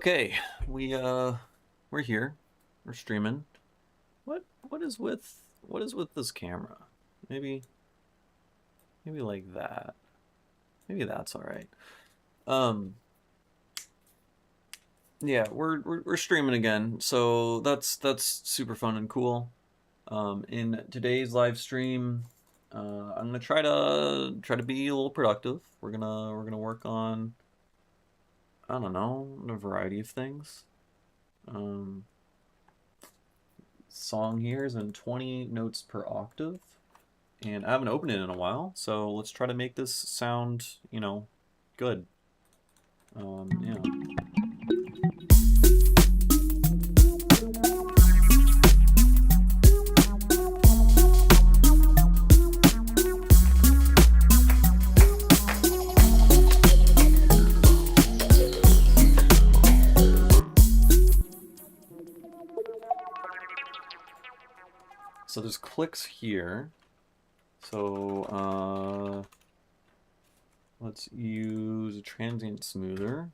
Okay, we're here. We're streaming. What is with this camera? Maybe like that. Maybe that's all right. Yeah, we're streaming again. So that's super fun and cool. In today's live stream, I'm gonna try to be a little productive. We're gonna work on, I don't know, a variety of things. Song here is in 20 notes per octave, and I haven't opened it in a while, so let's try to make this sound, good. Yeah. So there's clicks here. So let's use a transient smoother.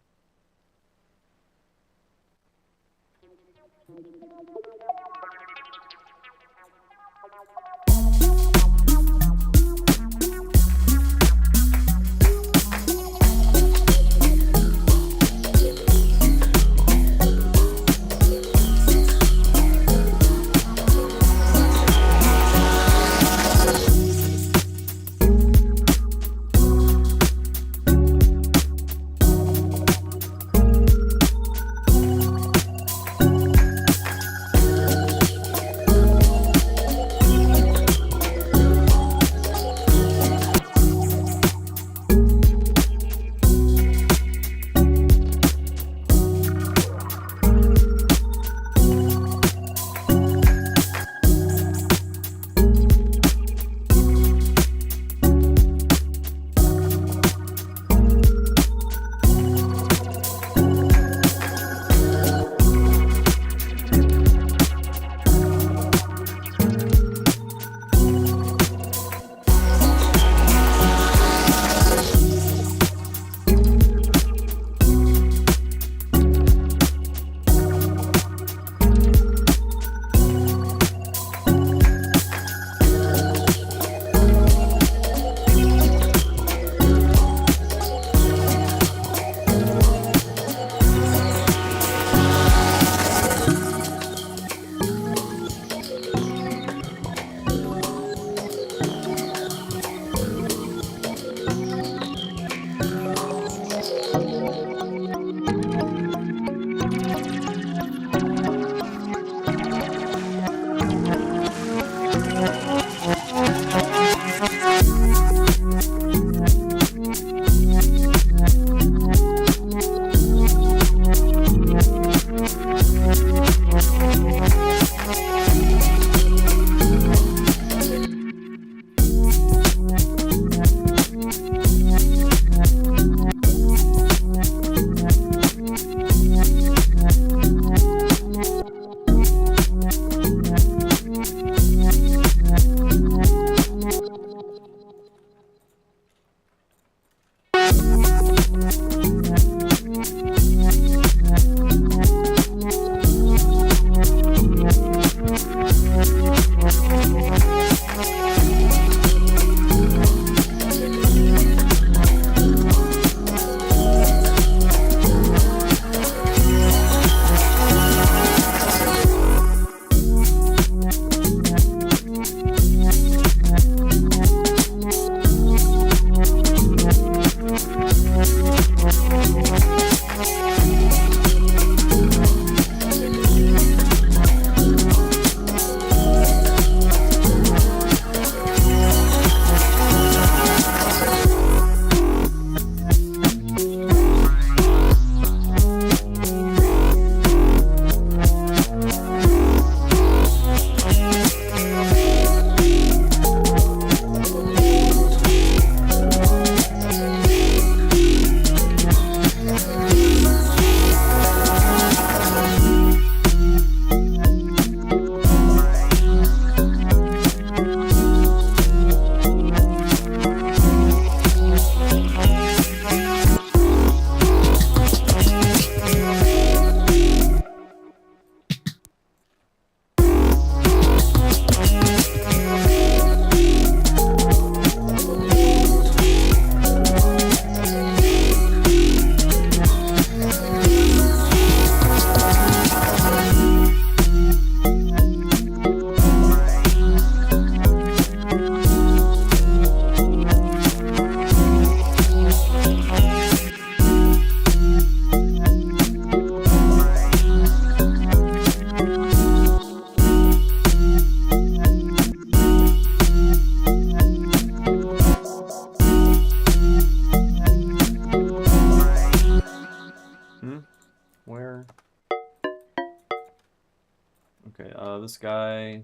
Okay, this guy,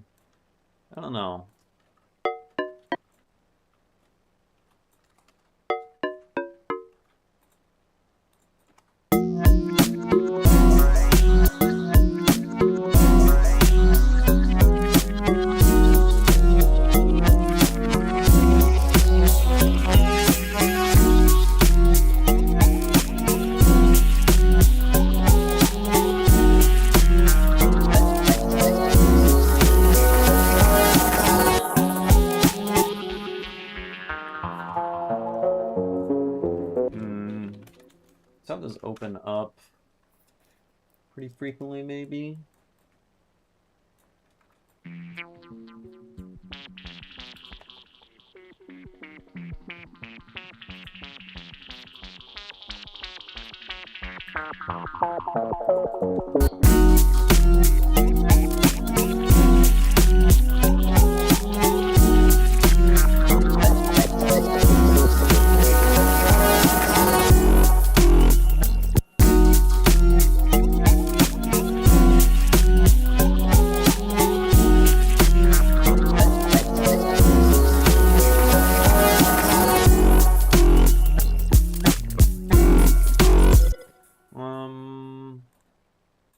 I don't know. Let's have this open up pretty frequently, maybe.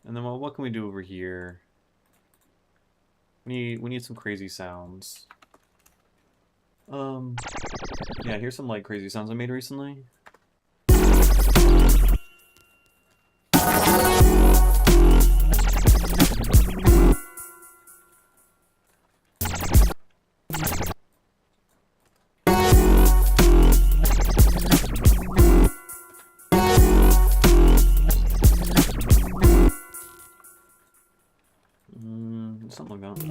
And then what can we do over here? We need some crazy sounds. Yeah, here's some like crazy sounds I made recently. Something like that.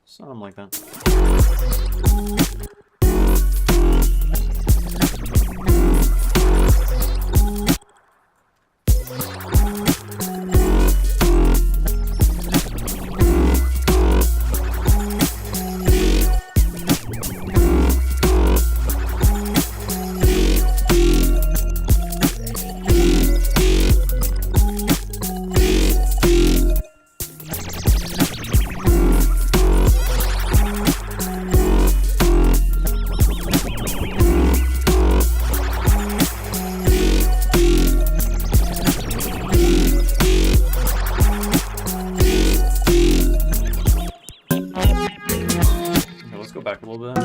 Something like that. Back a little bit.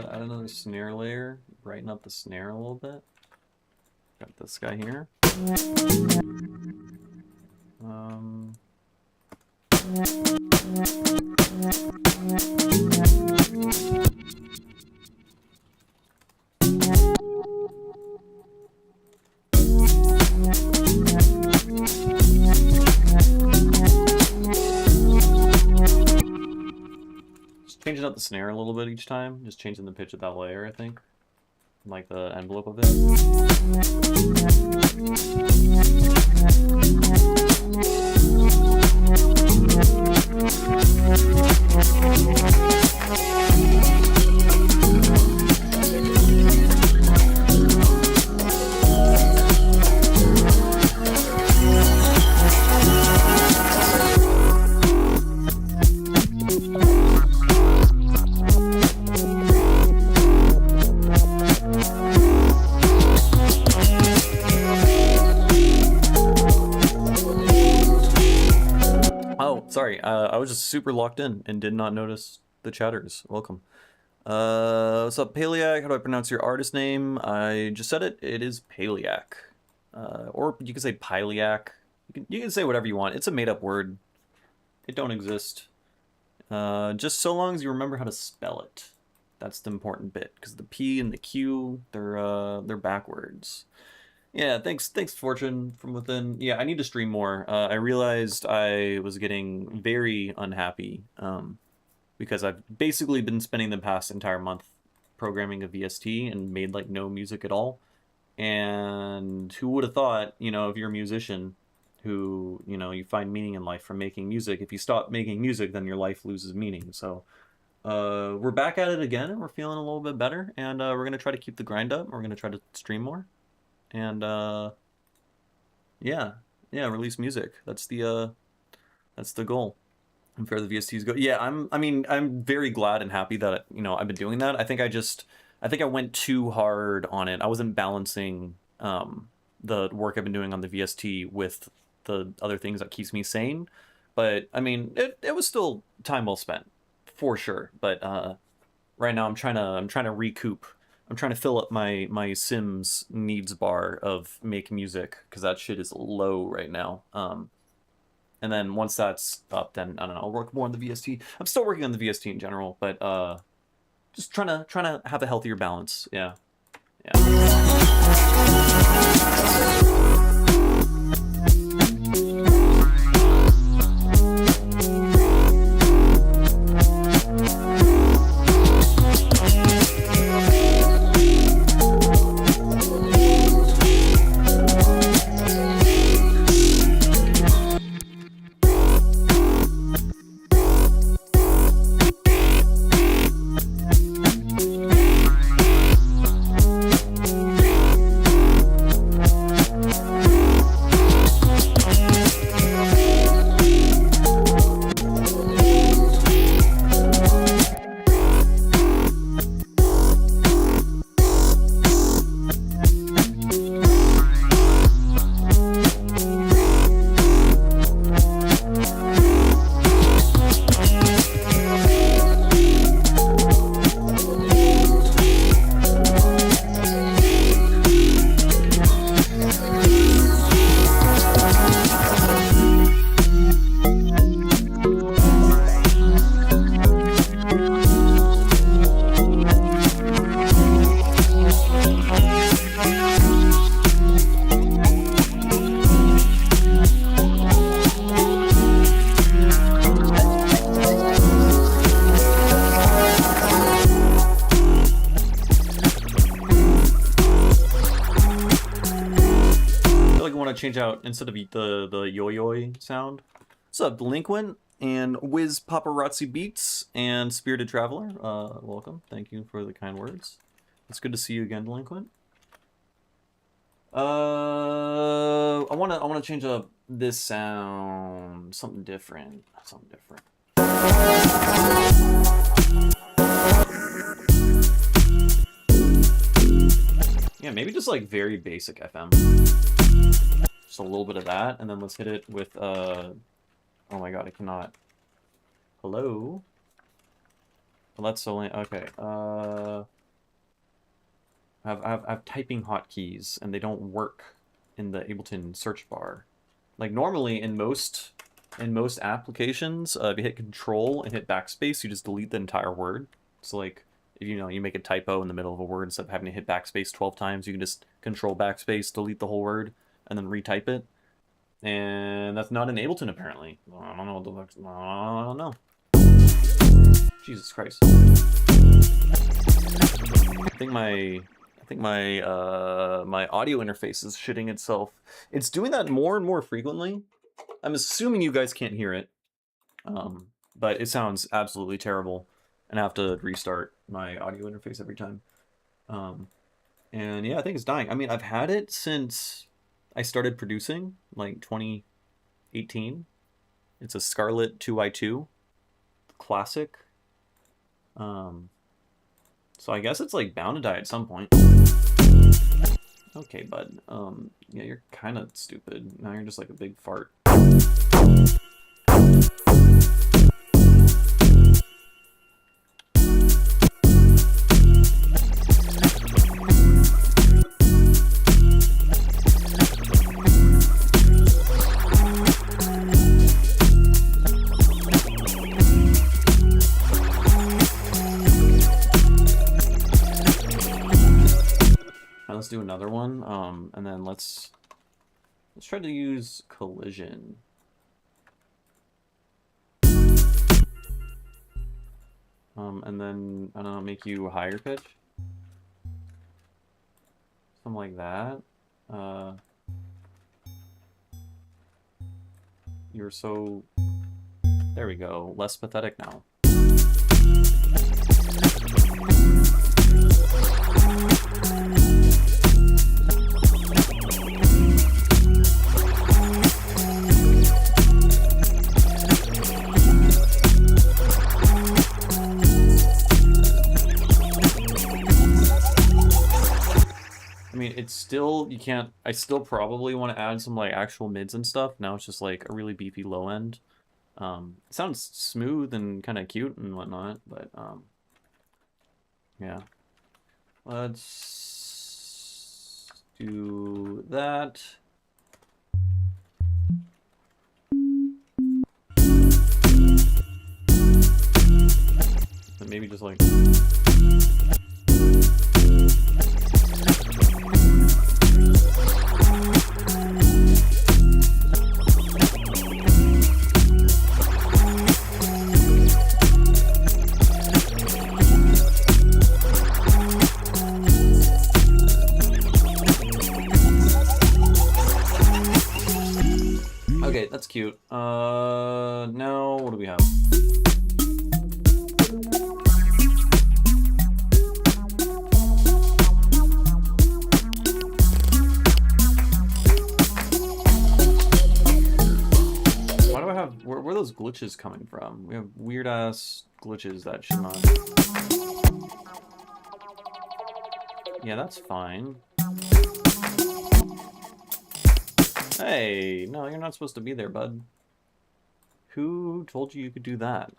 Add another snare layer, brighten up the snare a little bit. Got this guy here. Just changing up the snare a little bit each time, just changing the pitch of that layer, I think. Like the envelope of it. Sorry, I was just super locked in and did not notice the chatters. Welcome. What's up, Paleac? How do I pronounce your artist name? I just said it. It is Paleac. Or you can say Pileac. You can say whatever you want. It's a made-up word. It don't exist. Just so long as you remember how to spell it. That's the important bit, because the P and the Q, they're backwards. Yeah, thanks, Fortune from within. Yeah, I need to stream more. I realized I was getting very unhappy because I've basically been spending the past entire month programming a VST and made like no music at all. And who would have thought, you know, if you're a musician who, you know, you find meaning in life from making music, if you stop making music, then your life loses meaning. So we're back at it again, and we're feeling a little bit better, and we're going to try to keep the grind up. We're going to try to stream more. And yeah, release music. That's the goal. And where the VSTs go. Yeah, I'm very glad and happy that, you know, I've been doing that. I think I went too hard on it. I wasn't balancing the work I've been doing on the VST with the other things that keeps me sane. But I mean, it was still time well spent, for sure. But right now I'm trying to recoup. I'm trying to fill up my Sims needs bar of make music, because that shit is low right now. And then once that's up, then I don't know, I'll work more on the VST. I'm still working on the VST in general, but just trying to have a healthier balance. Yeah. Change out instead of the yo-yo sound. What's up, Delinquent and Wiz Paparazzi Beats and Spirited Traveler? Welcome. Thank you for the kind words. It's good to see you again, Delinquent. I wanna change up this sound. Something different. Yeah, maybe just like very basic FM. Just a little bit of that, and then let's hit it with oh my god, I cannot. Hello? Well, that's only okay. I have typing hotkeys, and they don't work in the Ableton search bar. Like normally in most applications, if you hit Control and hit backspace, you just delete the entire word. So like if you make a typo in the middle of a word, instead of having to hit backspace 12 times, you can just Control backspace, delete the whole word, and then retype it. And that's not in Ableton, apparently. I don't know what the fuck. I don't know. Jesus Christ. I think my audio interface is shitting itself. It's doing that more and more frequently. I'm assuming you guys can't hear it, but it sounds absolutely terrible, and I have to restart my audio interface every time. And yeah, I think it's dying. I mean, I've had it since I started producing, like 2018. It's a Scarlett 2i2 classic. So I guess it's like bound to die at some point. Okay, bud. Yeah, you're kind of stupid. Now you're just like a big fart. And then let's try to use collision. And then, I don't know, make you higher pitch. Something like that. You're so... There we go. Less pathetic now. I mean, it's still, you can't, I still probably want to add some like actual mids and stuff. Now it's just like a really beefy low end. It sounds smooth and kind of cute and whatnot, but yeah. Let's do that. And maybe just like... Okay, that's cute. Now what do we have? Why do I have... Where are those glitches coming from? We have weird ass glitches that should not... Yeah, that's fine. Hey, no, you're not supposed to be there, bud. Who told you you could do that?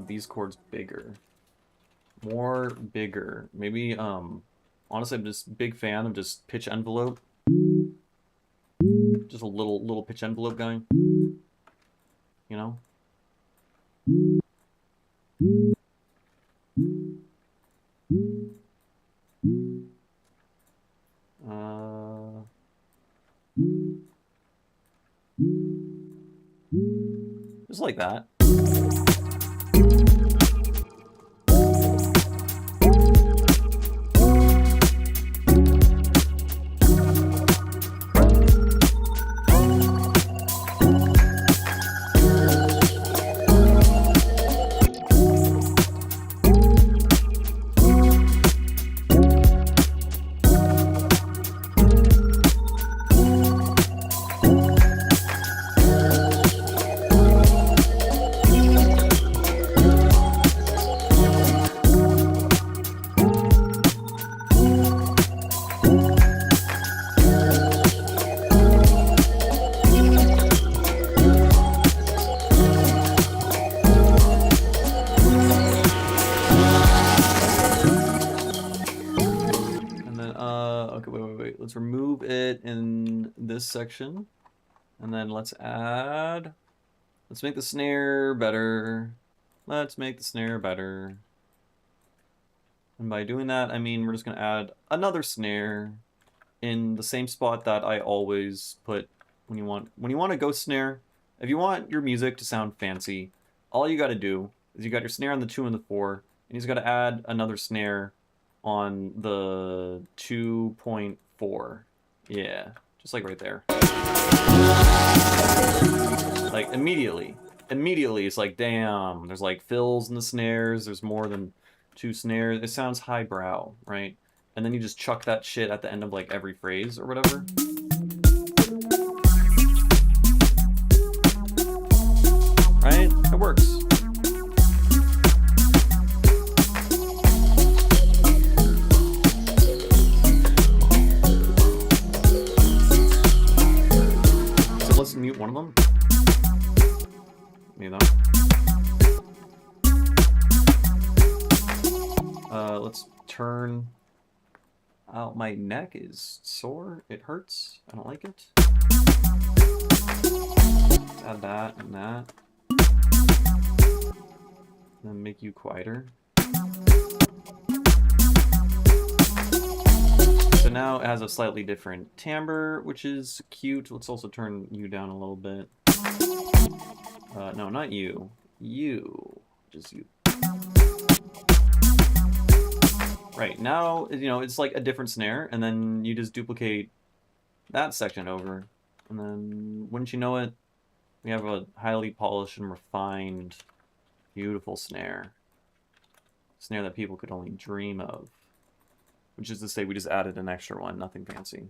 These chords bigger, more bigger. Maybe honestly, I'm just a big fan of just pitch envelope, just a little pitch envelope going, you know. Just like that. Let's remove it in this section, and then let's make the snare better. Let's make the snare better. And by doing that, I mean we're just gonna add another snare in the same spot that I always put when you want a ghost snare. If you want your music to sound fancy, all you gotta do is you got your snare on the 2 and the 4, and you just gotta add another snare on the 2.4. Yeah, just like right there. Like immediately it's like, damn, there's like fills in the snares, there's more than 2 snares. It sounds highbrow, right? And then you just chuck that shit at the end of like every phrase or whatever. Right? It works. let's turn out. My neck is sore. It hurts. I don't like it. Add that and that. Then make you quieter. So now it has a slightly different timbre, which is cute. Let's also turn you down a little bit. No, not you. You. Just you. Right, now, you know, it's like a different snare, and then you just duplicate that section over. And then, wouldn't you know it, we have a highly polished and refined, beautiful snare. Snare that people could only dream of. Which is to say, we just added an extra one, nothing fancy.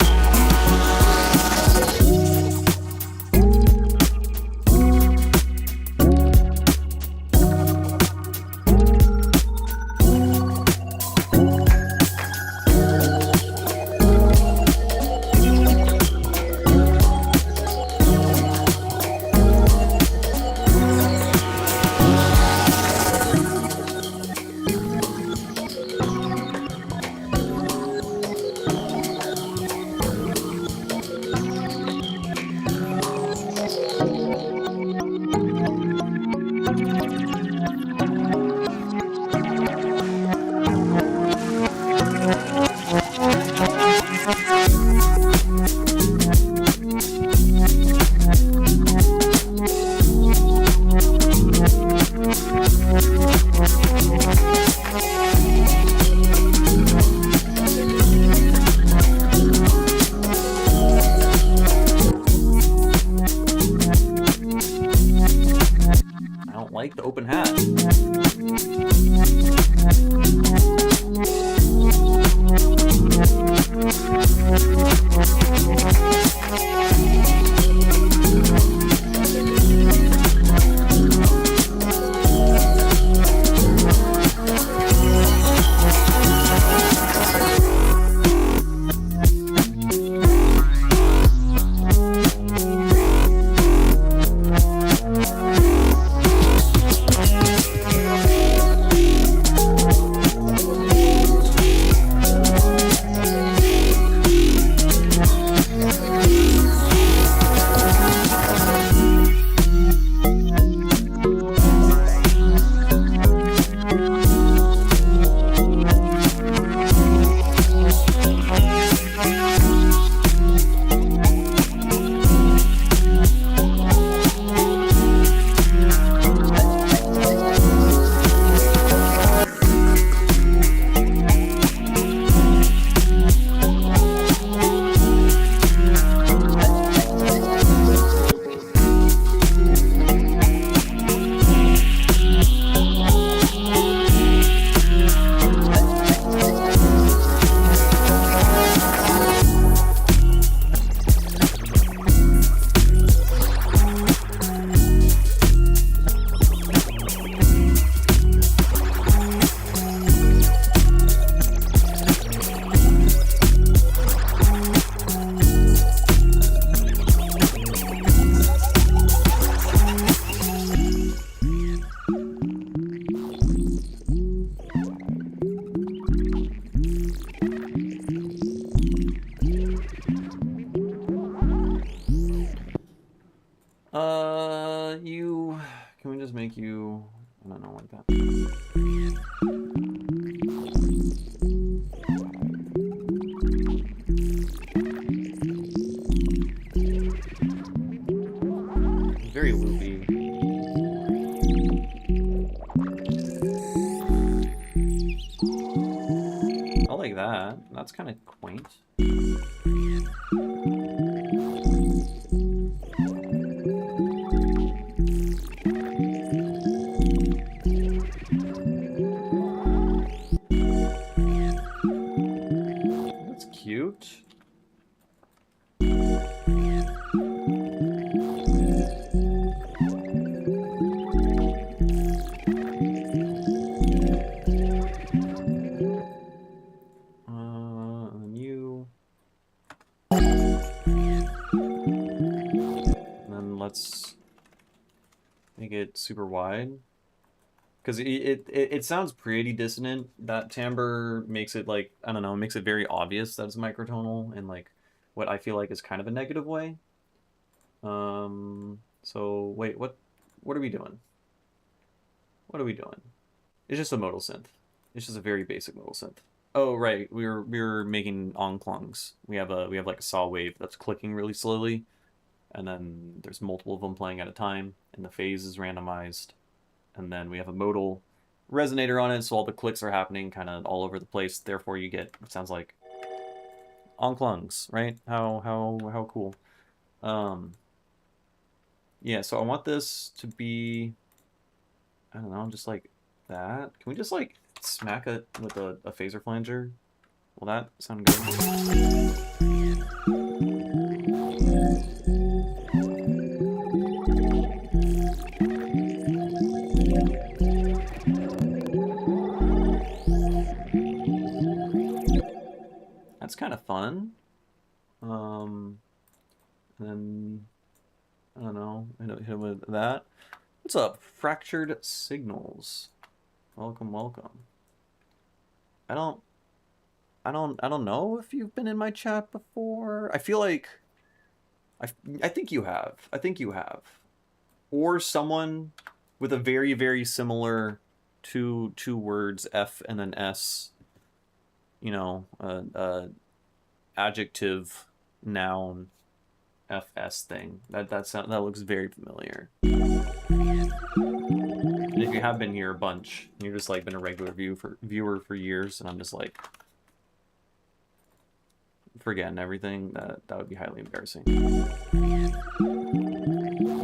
Like the open hat. Can we just make you, I don't know, like that. Very loopy. I like that. That's kind of quaint. That's cute. And you. And then let's make it super wide. because it sounds pretty dissonant. That timbre makes it like, I don't know, makes it very obvious that it's microtonal in like what I feel like is kind of a negative way. So wait, what are we doing? What are we doing? It's just a modal synth. It's just a very basic modal synth. Oh right, we were making onclungs. We have like a saw wave that's clicking really slowly, and then there's multiple of them playing at a time, and the phase is randomized. And then we have a modal resonator on it, so all the clicks are happening kind of all over the place. Therefore, you get what sounds like onclungs, right? How cool. Yeah, so I want this to be, I don't know, just like that. Can we just like smack it with a phaser flanger? Will that sound good? That's kind of fun. Then I don't know. Hit him with that. What's up, Fractured Signals? Welcome, welcome. I don't know if you've been in my chat before. I feel like I think you have. I think you have. Or someone with a very, very similar two words, F and then S, you know, adjective, noun, FS thing. That looks very familiar. And if you have been here a bunch, you're just like been a regular viewer for years, and I'm just like forgetting everything, that would be highly embarrassing.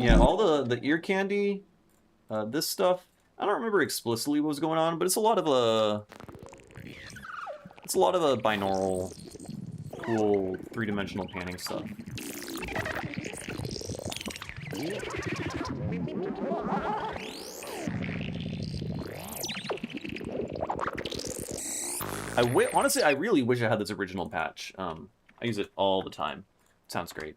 Yeah, all the ear candy, this stuff, I don't remember explicitly what was going on, but it's a lot of a binaural, cool, three-dimensional panning stuff. Honestly, I really wish I had this original patch. I use it all the time. It sounds great.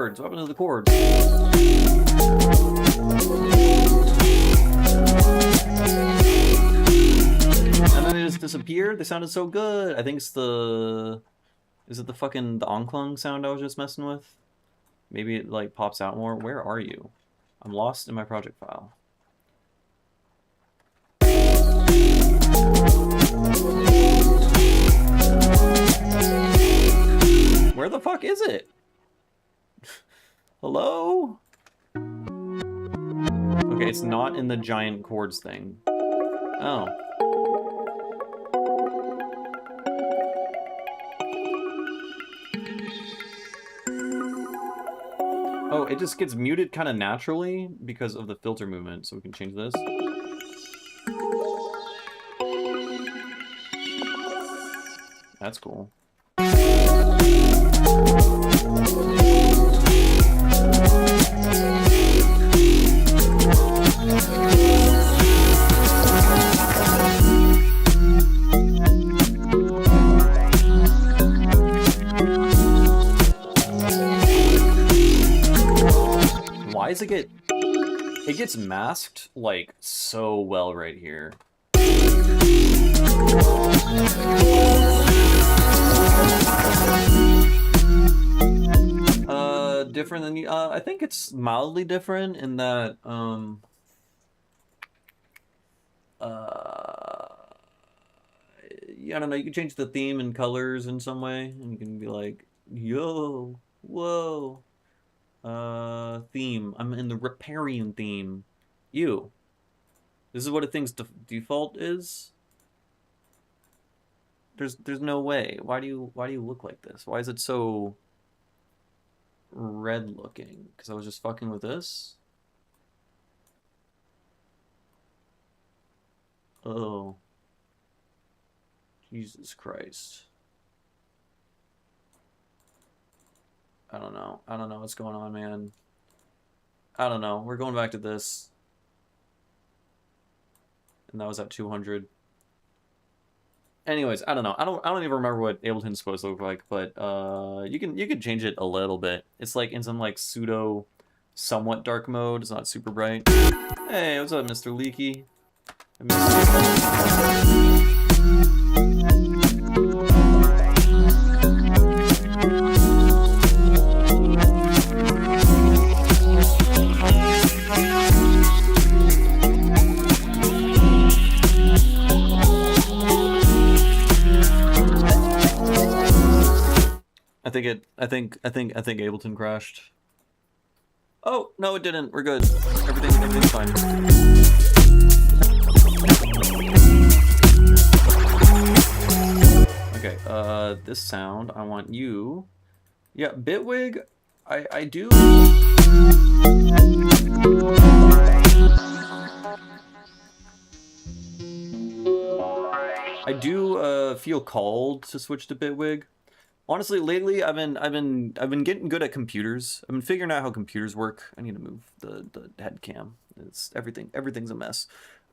What happened to the chords? And then they just disappeared? They sounded so good. I think it's the... Is it the fucking... the onclung sound I was just messing with? Maybe it like pops out more. Where are you? I'm lost in my project file. Where the fuck is it? Hello? Okay, it's not in the giant chords thing. Oh. Oh, it just gets muted kind of naturally because of the filter movement, so we can change this. That's cool. Why does it gets masked like so well right here. different than you. I think it's mildly different in that yeah, I don't know, you can change the theme and colors in some way, and you can be like, yo, whoa, theme. I'm in the riparian theme. You. This is what a thing's default is? There's no way. Why do you look like this? Why is it so red looking? Because I was just fucking with this? Oh. Jesus Christ. I don't know. I don't know what's going on, man. I don't know. We're going back to this. And that was at 200. Anyways, I don't know. I don't even remember what Ableton's supposed to look like, but you can change it a little bit. It's like in some like pseudo somewhat dark mode. It's not super bright. Hey, what's up, Mr. Leaky? I think Ableton crashed. Oh, no, it didn't. We're good. Everything's fine. Okay, this sound, I want you. Yeah, Bitwig, I do. I do feel called to switch to Bitwig. Honestly, lately I've been getting good at computers. I've been figuring out how computers work. I need to move the head cam. It's everything's a mess.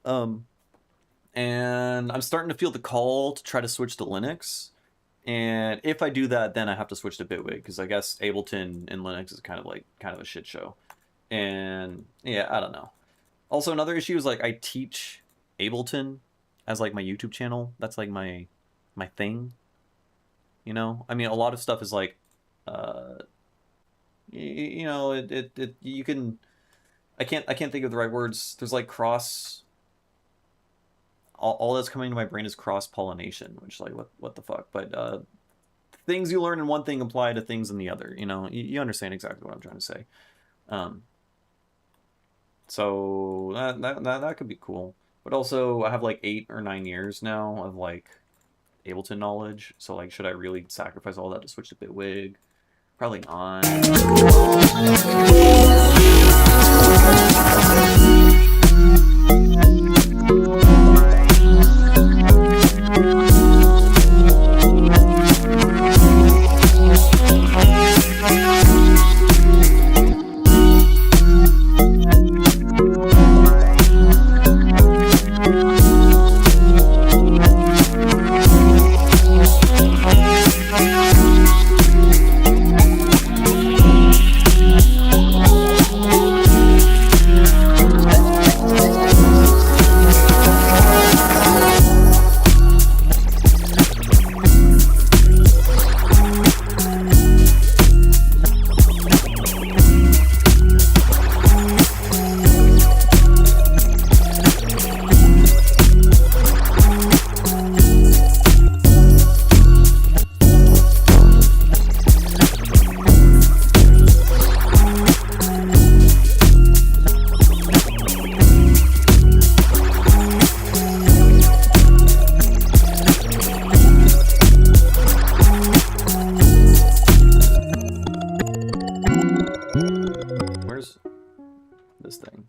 And I'm starting to feel the call to try to switch to Linux. And if I do that, then I have to switch to Bitwig because I guess Ableton and Linux is kind of a shit show. And yeah, I don't know. Also, another issue is like I teach Ableton as like my YouTube channel. That's like my thing. You know, I mean, a lot of stuff is like, you know, you can. I can't think of the right words. There's like cross. All that's coming to my brain is cross pollination, which like what the fuck. But things you learn in one thing apply to things in the other. You know, you understand exactly what I'm trying to say. So that could be cool. But also, I have like 8 or 9 years now of like Ableton knowledge. So like, should I really sacrifice all that to switch to Bitwig? Probably not. This thing.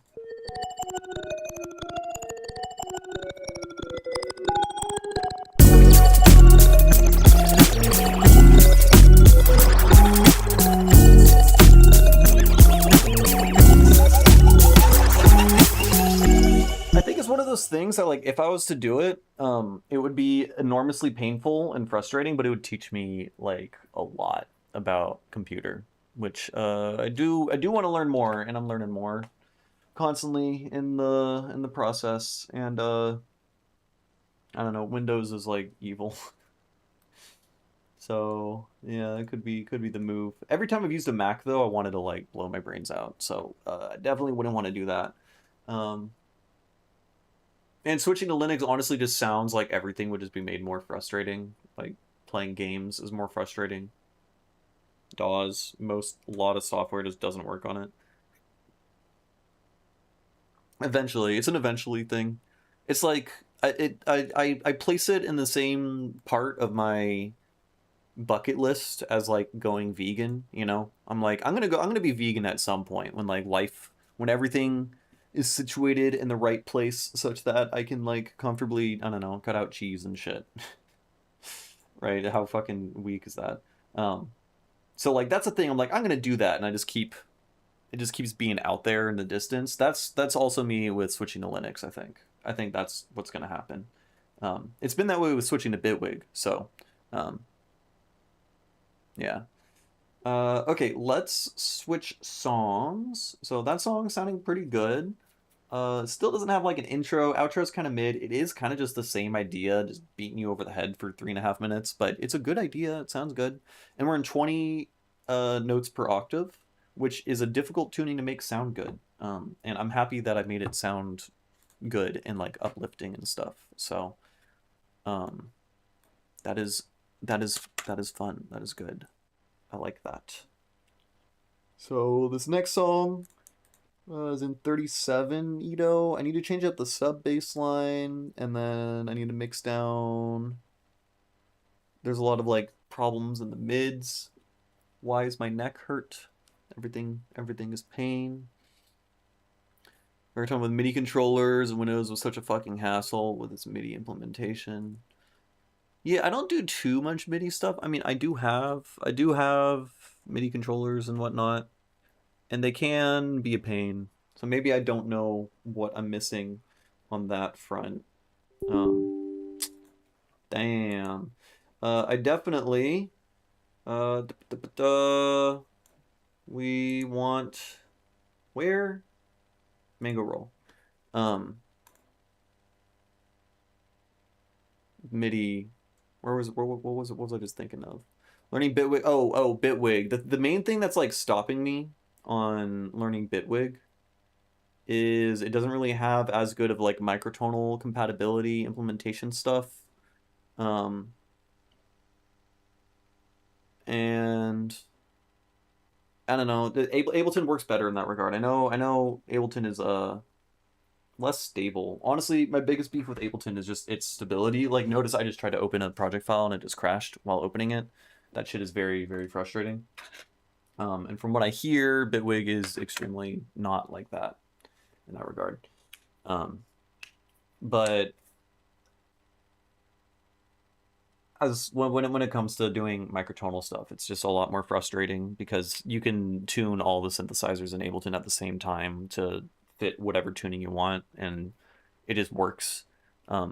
I think it's one of those things that, like, if I was to do it, it would be enormously painful and frustrating, but it would teach me like a lot about computer, which I do want to learn more, and I'm learning more constantly in the process. And I don't know, Windows is like evil. So yeah, it could be the move. Every time I've used a Mac though, I wanted to like blow my brains out. So I definitely wouldn't want to do that. Um, and switching to Linux honestly just sounds like everything would just be made more frustrating. Like playing games is more frustrating. DAWs, a lot of software just doesn't work on it. Eventually, it's an eventually thing. It's like I place it in the same part of my bucket list as like going vegan, you know? I'm like I'm gonna be vegan at some point when like life when everything is situated in the right place such that I can like comfortably, I don't know, cut out cheese and shit. Right? How fucking weak is that? Um so like that's the thing. I'm like I'm gonna do that and I just keep it just keeps being out there in the distance. That's also me with switching to Linux, I think. I think that's what's gonna happen. It's been that way with switching to Bitwig, so um yeah. Okay, let's switch songs. So that song sounding pretty good. Still doesn't have like an intro. Outro's kind of mid. It is kind of just the same idea, just beating you over the head for 3.5 minutes, but it's a good idea. It sounds good. And we're in 20 notes per octave, which is a difficult tuning to make sound good. And I'm happy that I made it sound good and like uplifting and stuff. So, um, that is that is fun. That is good. I like that. So this next song is in 37 Edo. I need to change up the sub bass line, and then I need to mix down. There's a lot of like problems in the mids. Why is my neck hurt? Everything is pain. Every time with MIDI controllers, Windows was such a fucking hassle with its MIDI implementation. Yeah, I don't do too much MIDI stuff. I mean, I do have MIDI controllers and whatnot, and they can be a pain. So maybe I don't know what I'm missing on that front. Damn. I definitely we want where? Mango roll. MIDI. What was I just thinking of? Learning Bitwig. Oh, Bitwig. The main thing that's like stopping me on learning Bitwig is it doesn't really have as good of like microtonal compatibility implementation stuff. And I don't know. Ableton works better in that regard. I know Ableton is less stable. Honestly, my biggest beef with Ableton is just its stability. Like, notice I just tried to open a project file and it just crashed while opening it. That shit is very, very frustrating. And from what I hear, Bitwig is extremely not like that in that regard. But as when it comes to doing microtonal stuff, it's just a lot more frustrating because you can tune all the synthesizers in Ableton at the same time to fit whatever tuning you want, and it just works. Yeah.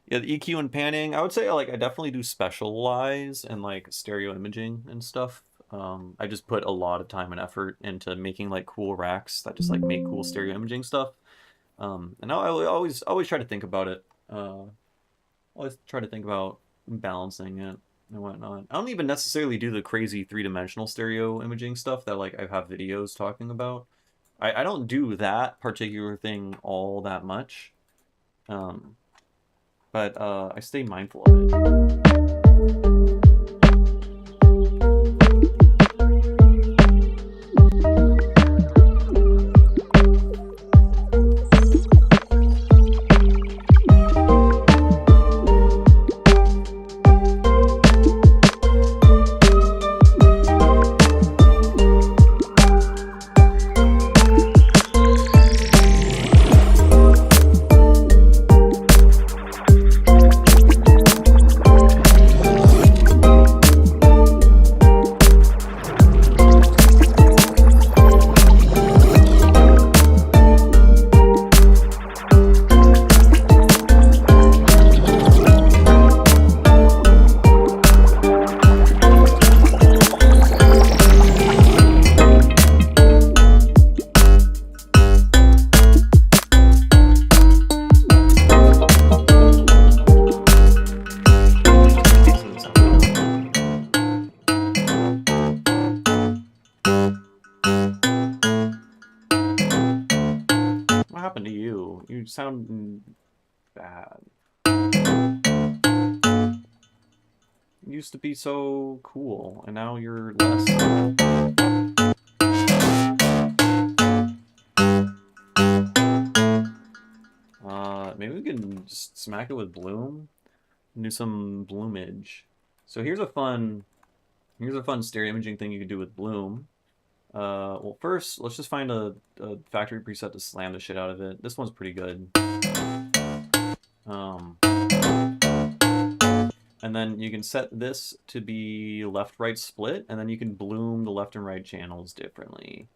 Yeah, the EQ and panning, I would say like I definitely do specialize in like stereo imaging and stuff. I just put a lot of time and effort into making like cool racks that just like make cool stereo imaging stuff. And I always try to think about it. Always try to think about balancing it and whatnot. I don't even necessarily do the crazy three-dimensional stereo imaging stuff that like I have videos talking about. I don't do that particular thing all that much. But I stay mindful of it. happened to you? You sound bad. You used to be so cool, and now you're less. Maybe we can just smack it with bloom and do some bloomage. So here's a fun stereo imaging thing you can do with bloom. Well, first, let's just find a factory preset to slam the shit out of it. This one's pretty good. And then you can set this to be left-right split, and then you can bloom the left and right channels differently.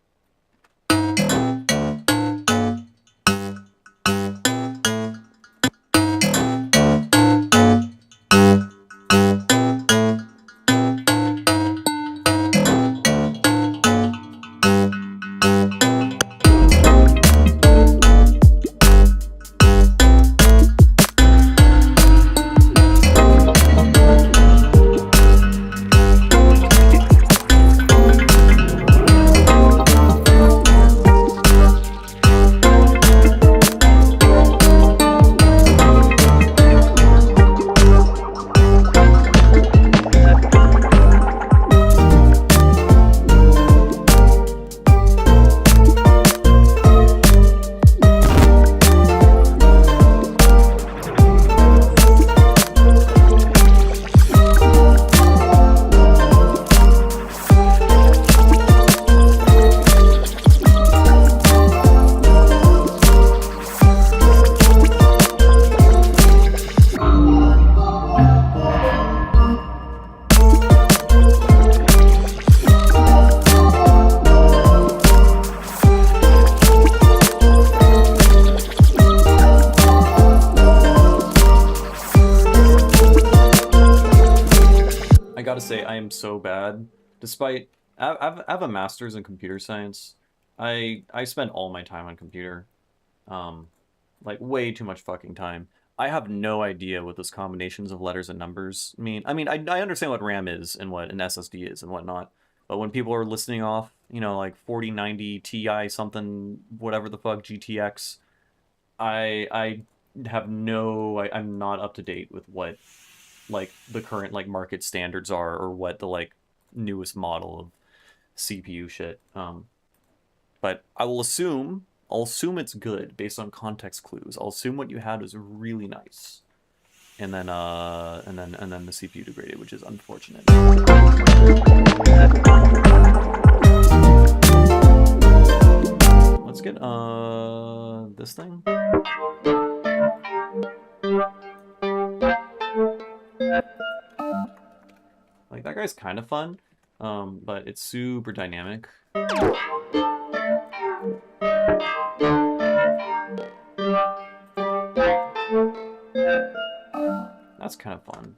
Say I am so bad. Despite I have a master's in computer science, I spend all my time on computer, like way too much fucking time. I have no idea what those combinations of letters and numbers mean. I mean, I understand what RAM is and what an SSD is and whatnot, but when people are listing off, you know, like 4090 Ti something, whatever the fuck, GTX, I have no, I'm not up to date with what like the current like market standards are, or what the like newest model of CPU shit. But I'll assume it's good based on context clues. I'll assume what you had was really nice, and then the CPU degraded, which is unfortunate. Let's get this thing. Like, that guy's kind of fun, but it's super dynamic. That's kind of fun.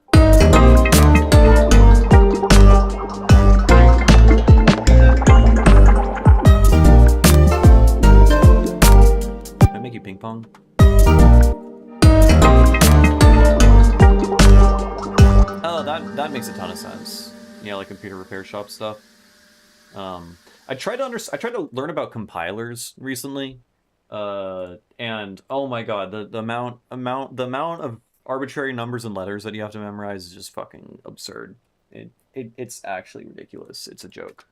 Can I make you ping pong? Oh, that makes a ton of sense. Yeah, like computer repair shop stuff. I tried to learn about compilers recently, and oh my god, the amount of arbitrary numbers and letters that you have to memorize is just fucking absurd. It's actually ridiculous. It's a joke.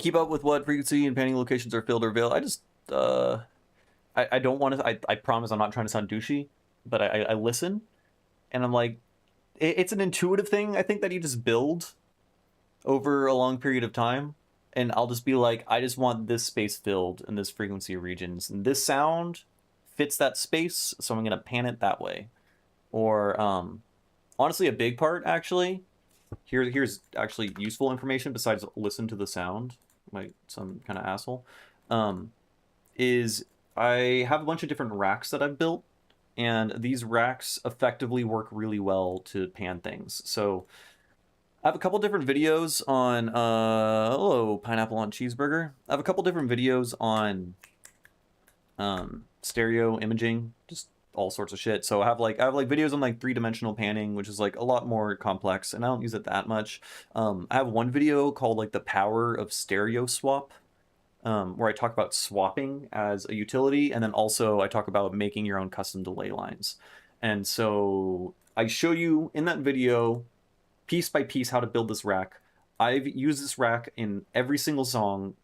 keep up with what frequency and panning locations are filled or veiled. I just, I don't want to, I promise I'm not trying to sound douchey, but I listen, and I'm like, it's an intuitive thing, I think, that you just build over a long period of time. And I'll just be like, I just want this space filled in this frequency regions. And this sound fits that space, so I'm going to pan it that way. Or, honestly, a big part, actually, here's actually useful information besides listen to the sound, like some kind of asshole, is I have a bunch of different racks that I've built, and these racks effectively work really well to pan things. So I have a couple different videos on, hello, pineapple on cheeseburger. I have a couple different videos on stereo imaging, just all sorts of shit. So I have like videos on like 3-dimensional panning, which is like a lot more complex, and I don't use it that much. I have one video called like the power of stereo swap, where I talk about swapping as a utility, and then also I talk about making your own custom delay lines. And so I show you in that video, piece by piece, how to build this rack. I've used this rack in every single song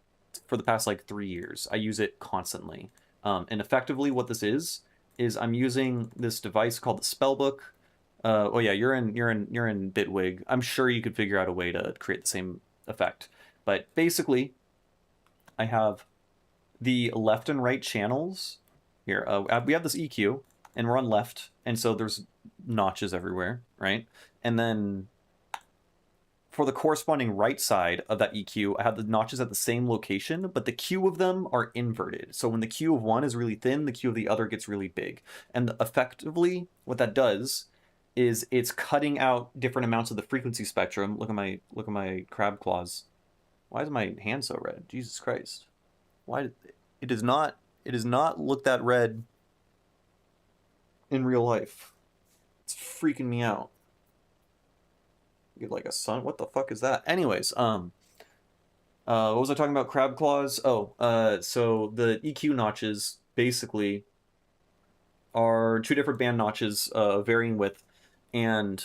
for the past like 3 years. I use it constantly. And effectively what this is I'm using this device called the Spellbook. Oh yeah, you're in Bitwig. I'm sure you could figure out a way to create the same effect. But basically, I have the left and right channels here. We have this EQ, and we're on left, and so there's notches everywhere, right? And then for the corresponding right side of that EQ, I have the notches at the same location, but the Q of them are inverted. So when the Q of one is really thin, the Q of the other gets really big. And effectively, what that does is it's cutting out different amounts of the frequency spectrum. Look at my crab claws. Why is my hand so red? Jesus Christ. Why it does not look that red in real life. It's freaking me out. Get like a sun. What the fuck is that? Anyways, what was I talking about? Crab claws. So the EQ notches basically are 2 different band notches, varying width, and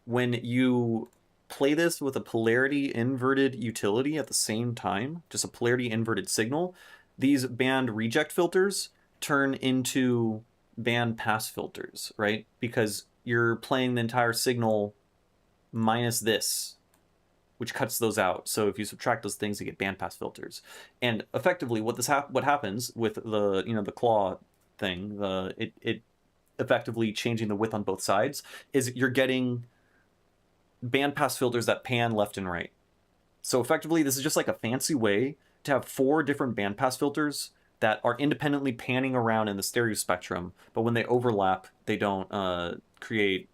when you play this with a polarity inverted utility at the same time, just a polarity inverted signal, these band reject filters turn into band pass filters, right? Because you're playing the entire signal minus this, which cuts those out. So if you subtract those things, you get bandpass filters. And effectively, what happens with the the claw thing, it effectively changing the width on both sides, is you're getting bandpass filters that pan left and right. So effectively, this is just like a fancy way to have 4 different bandpass filters that are independently panning around in the stereo spectrum, but when they overlap, they don't create.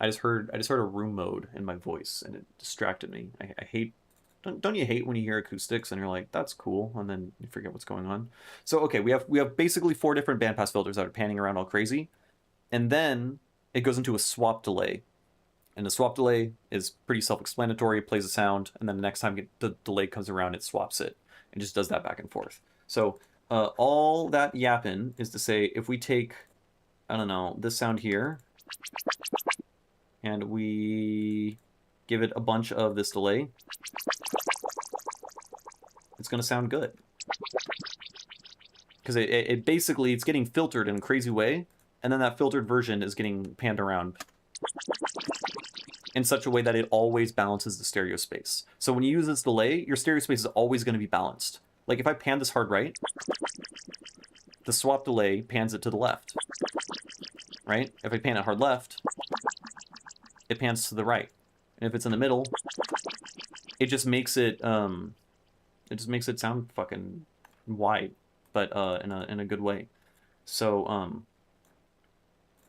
I just heard a room mode in my voice, and it distracted me. I hate. Don't you hate when you hear acoustics and you're like, that's cool, and then you forget what's going on? So okay, we have basically 4 different bandpass filters that are panning around all crazy, and then it goes into a swap delay. And the swap delay is pretty self-explanatory. It plays a sound, and then the next time the delay comes around, it swaps it. It just does that back and forth. So all that yapping is to say, if we take, I don't know, this sound here, and we give it a bunch of this delay, it's going to sound good. Because it basically, it's getting filtered in a crazy way, and then that filtered version is getting panned around in such a way that it always balances the stereo space. So when you use this delay, your stereo space is always going to be balanced. Like if I pan this hard right, the swap delay pans it to the left, right? If I pan it hard left, it pans to the right. And if it's in the middle, it just makes it sound fucking wide, but in a good way. So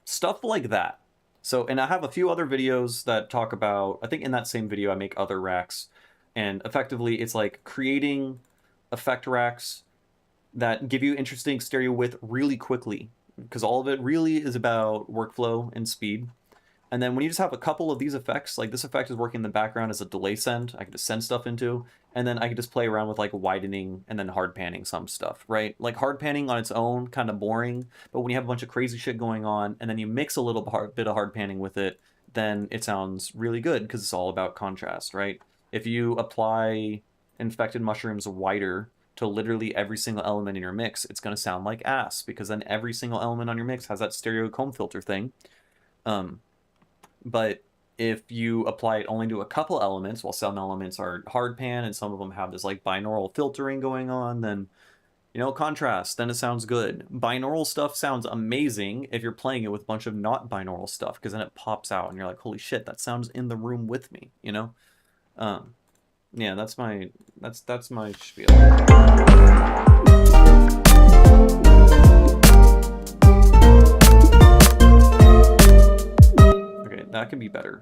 stuff like that. So, and I have a few other videos that talk about, I think in that same video I make other racks, and effectively it's like creating effect racks that give you interesting stereo width really quickly, because all of it really is about workflow and speed. And then when you just have a couple of these effects, like this effect is working in the background as a delay send, I can just send stuff into, and then I can just play around with like widening and then hard panning some stuff, right? Like hard panning on its own, kind of boring, but when you have a bunch of crazy shit going on, and then you mix a little bit of hard panning with it, then it sounds really good, because it's all about contrast, right? If you apply infected mushrooms wider to literally every single element in your mix, it's going to sound like ass, because then every single element on your mix has that stereo comb filter thing. But if you apply it only to a couple elements, while some elements are hard pan and some of them have this like binaural filtering going on, then contrast, then it sounds good. Binaural stuff sounds amazing if you're playing it with a bunch of not binaural stuff, because then it pops out and you're like, holy shit, that sounds in the room with me, Yeah, that's my spiel. Okay, that can be better.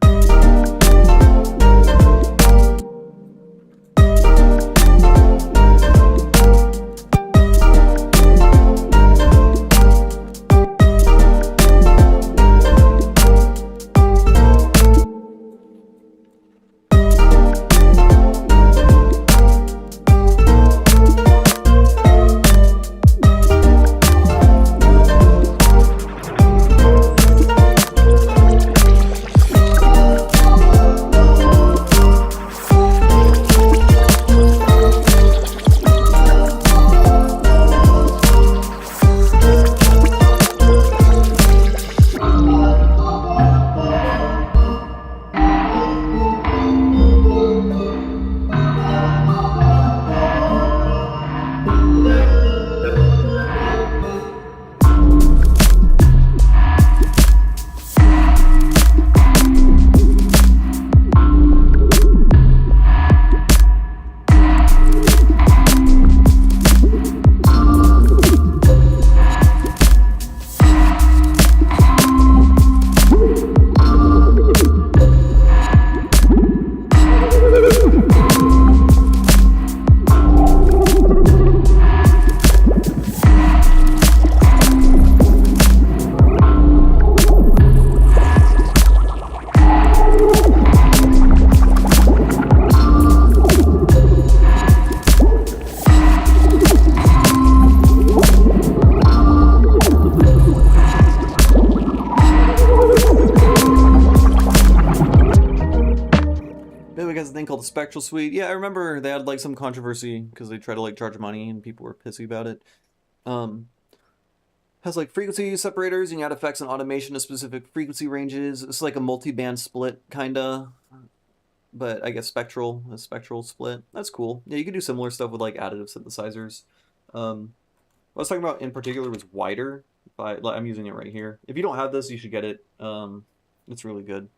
Bitwig has a thing called the Spectral Suite. Yeah, I remember they had like some controversy because they tried to like charge money and people were pissy about it. Has like frequency separators, and you add effects and automation to specific frequency ranges. It's like a multi-band split kinda, but I guess a spectral split. That's cool. Yeah, you can do similar stuff with like additive synthesizers. What I was talking about in particular was wider. I'm using it right here. If you don't have this, you should get it. It's really good.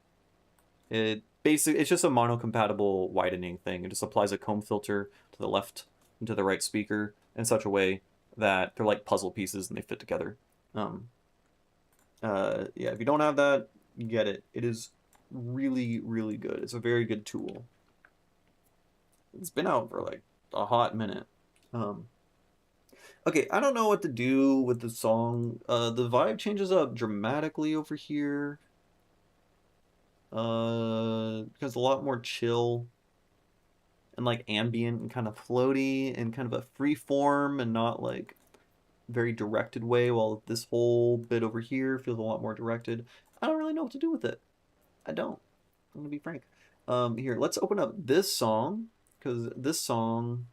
It's just a mono-compatible widening thing. It just applies a comb filter to the left and to the right speaker in such a way that they're like puzzle pieces and they fit together. Yeah, if you don't have that, you get it. It is really, really good. It's a very good tool. It's been out for like a hot minute. Okay, I don't know what to do with the song. The vibe changes up dramatically over here. Because a lot more chill and like ambient and kind of floaty and kind of a free form and not like very directed way, while this whole bit over here feels a lot more directed. I don't really know what to do with it. I don't. I'm gonna be frank. Here, let's open up this song, because this song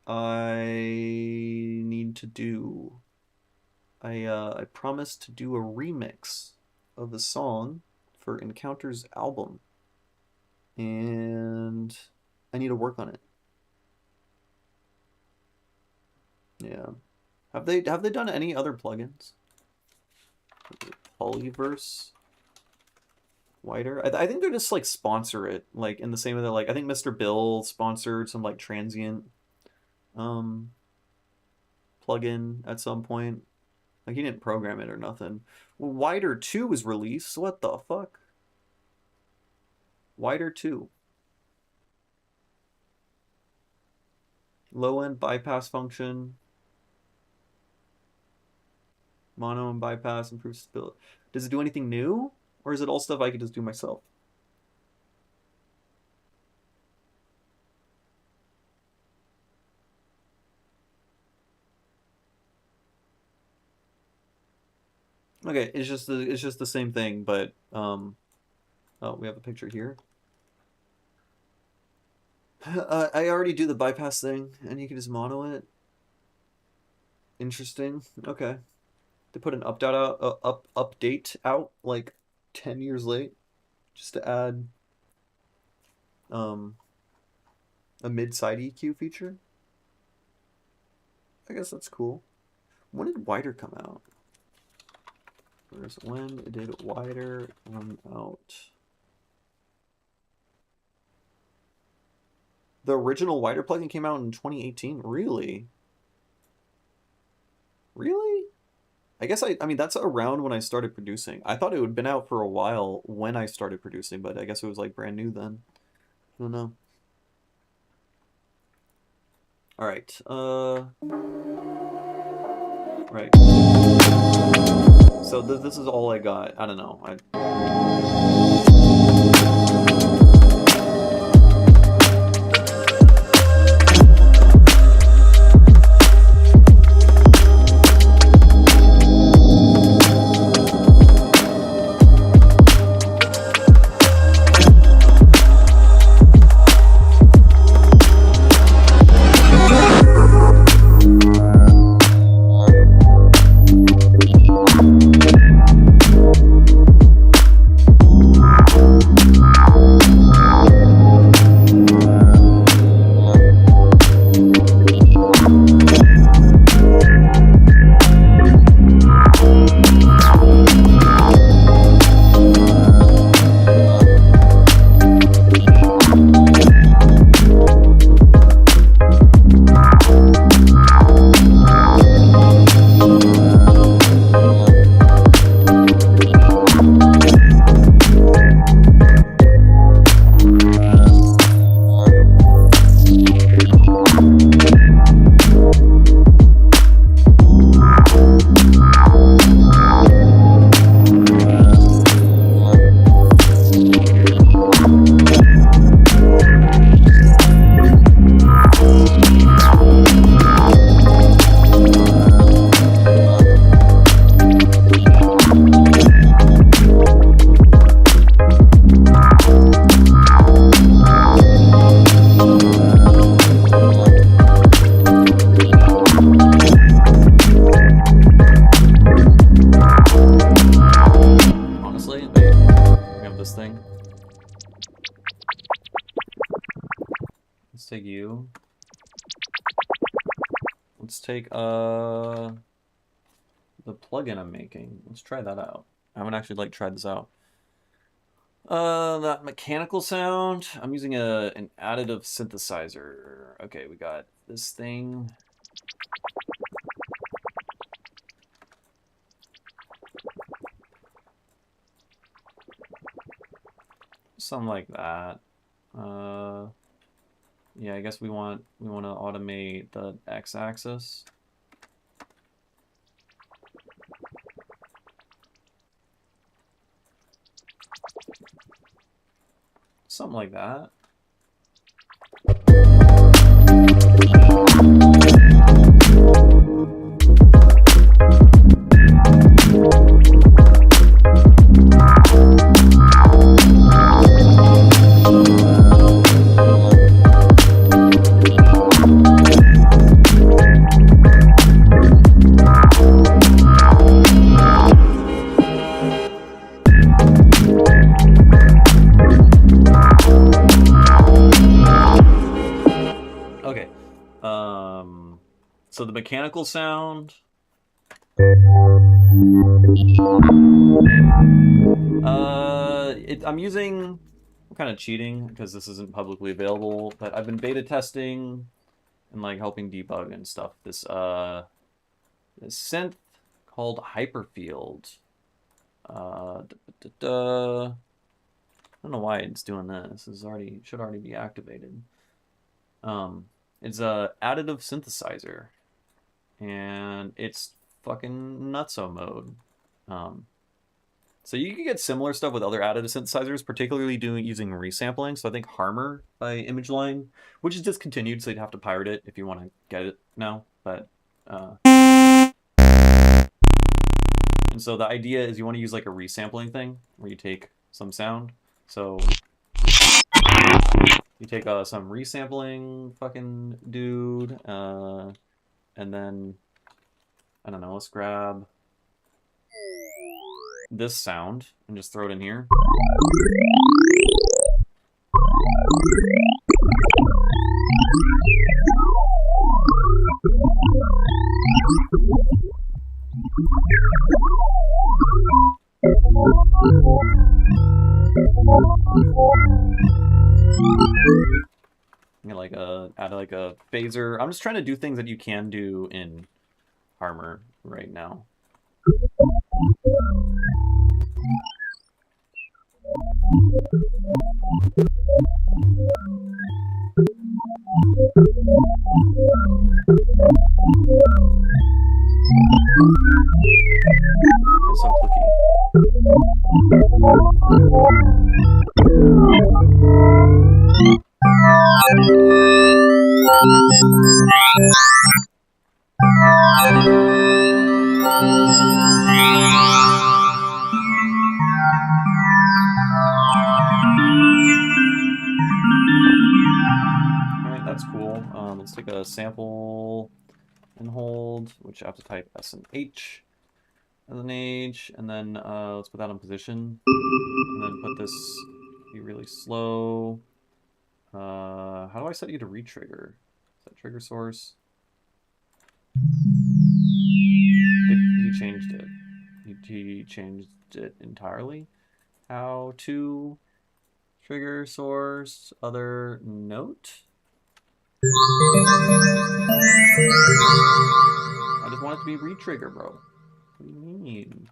I need to do. I promised to do a remix of the song for Encounter's album, and I need to work on it. Yeah. Have they done any other plugins? Polyverse wider. I think they're just like sponsor it, like in the same way that like I think Mr. Bill sponsored some like transient plugin at some point. Like he didn't program it or nothing. Well, Wider 2 was released. What the fuck? Wider 2. Low end bypass function. Mono and bypass improves stability. Does it do anything new? Or is it all stuff I could just do myself? Okay, it's just the same thing, but oh, we have a picture here. I already do the bypass thing, and you can just mono it. Interesting. Okay. They put an update out like 10 years late, just to add um a mid-side EQ feature. I guess that's cool. When did Wider come out? When did Wider come out? The original Wider plugin came out in 2018. Really? Really? I guess I mean that's around when I started producing. I thought it would have been out for a while when I started producing, but I guess it was like brand new then. I don't know. All right. Right. So this is all I got. I don't know. Take you. Let's take the plugin I'm making. Let's try that out. I haven't actually tried this out. That mechanical sound. I'm using an additive synthesizer. Okay, we got this thing. Something like that. Yeah, I guess we want to automate the x-axis. Something like that. So the mechanical sound. I'm using. I'm kind of cheating because this isn't publicly available, but I've been beta testing and helping debug and stuff. This synth called Hyperfield. I don't know why it's doing this. This should already be activated. It's a additive synthesizer, and it's fucking nutso mode. So you can get similar stuff with other additive synthesizers, particularly using resampling. So I think Harmer by ImageLine, which is discontinued, so you'd have to pirate it if you want to get it now. But and so the idea is you want to use a resampling thing where you take some sound. So You take some resampling fucking dude, and then, I don't know, let's grab this sound and just throw it in here. Like add like a phaser. I'm just trying to do things that you can do in Harmor right now. It's so clicky. Alright, that's cool. Let's take a sample and hold, which I have to type S and H as an H, and then let's put that in position, and then put this be really slow. How do I set you to retrigger? Set trigger source. He changed it. He changed it entirely. How to trigger source other note. I just want it to be retrigger, bro. What do you mean?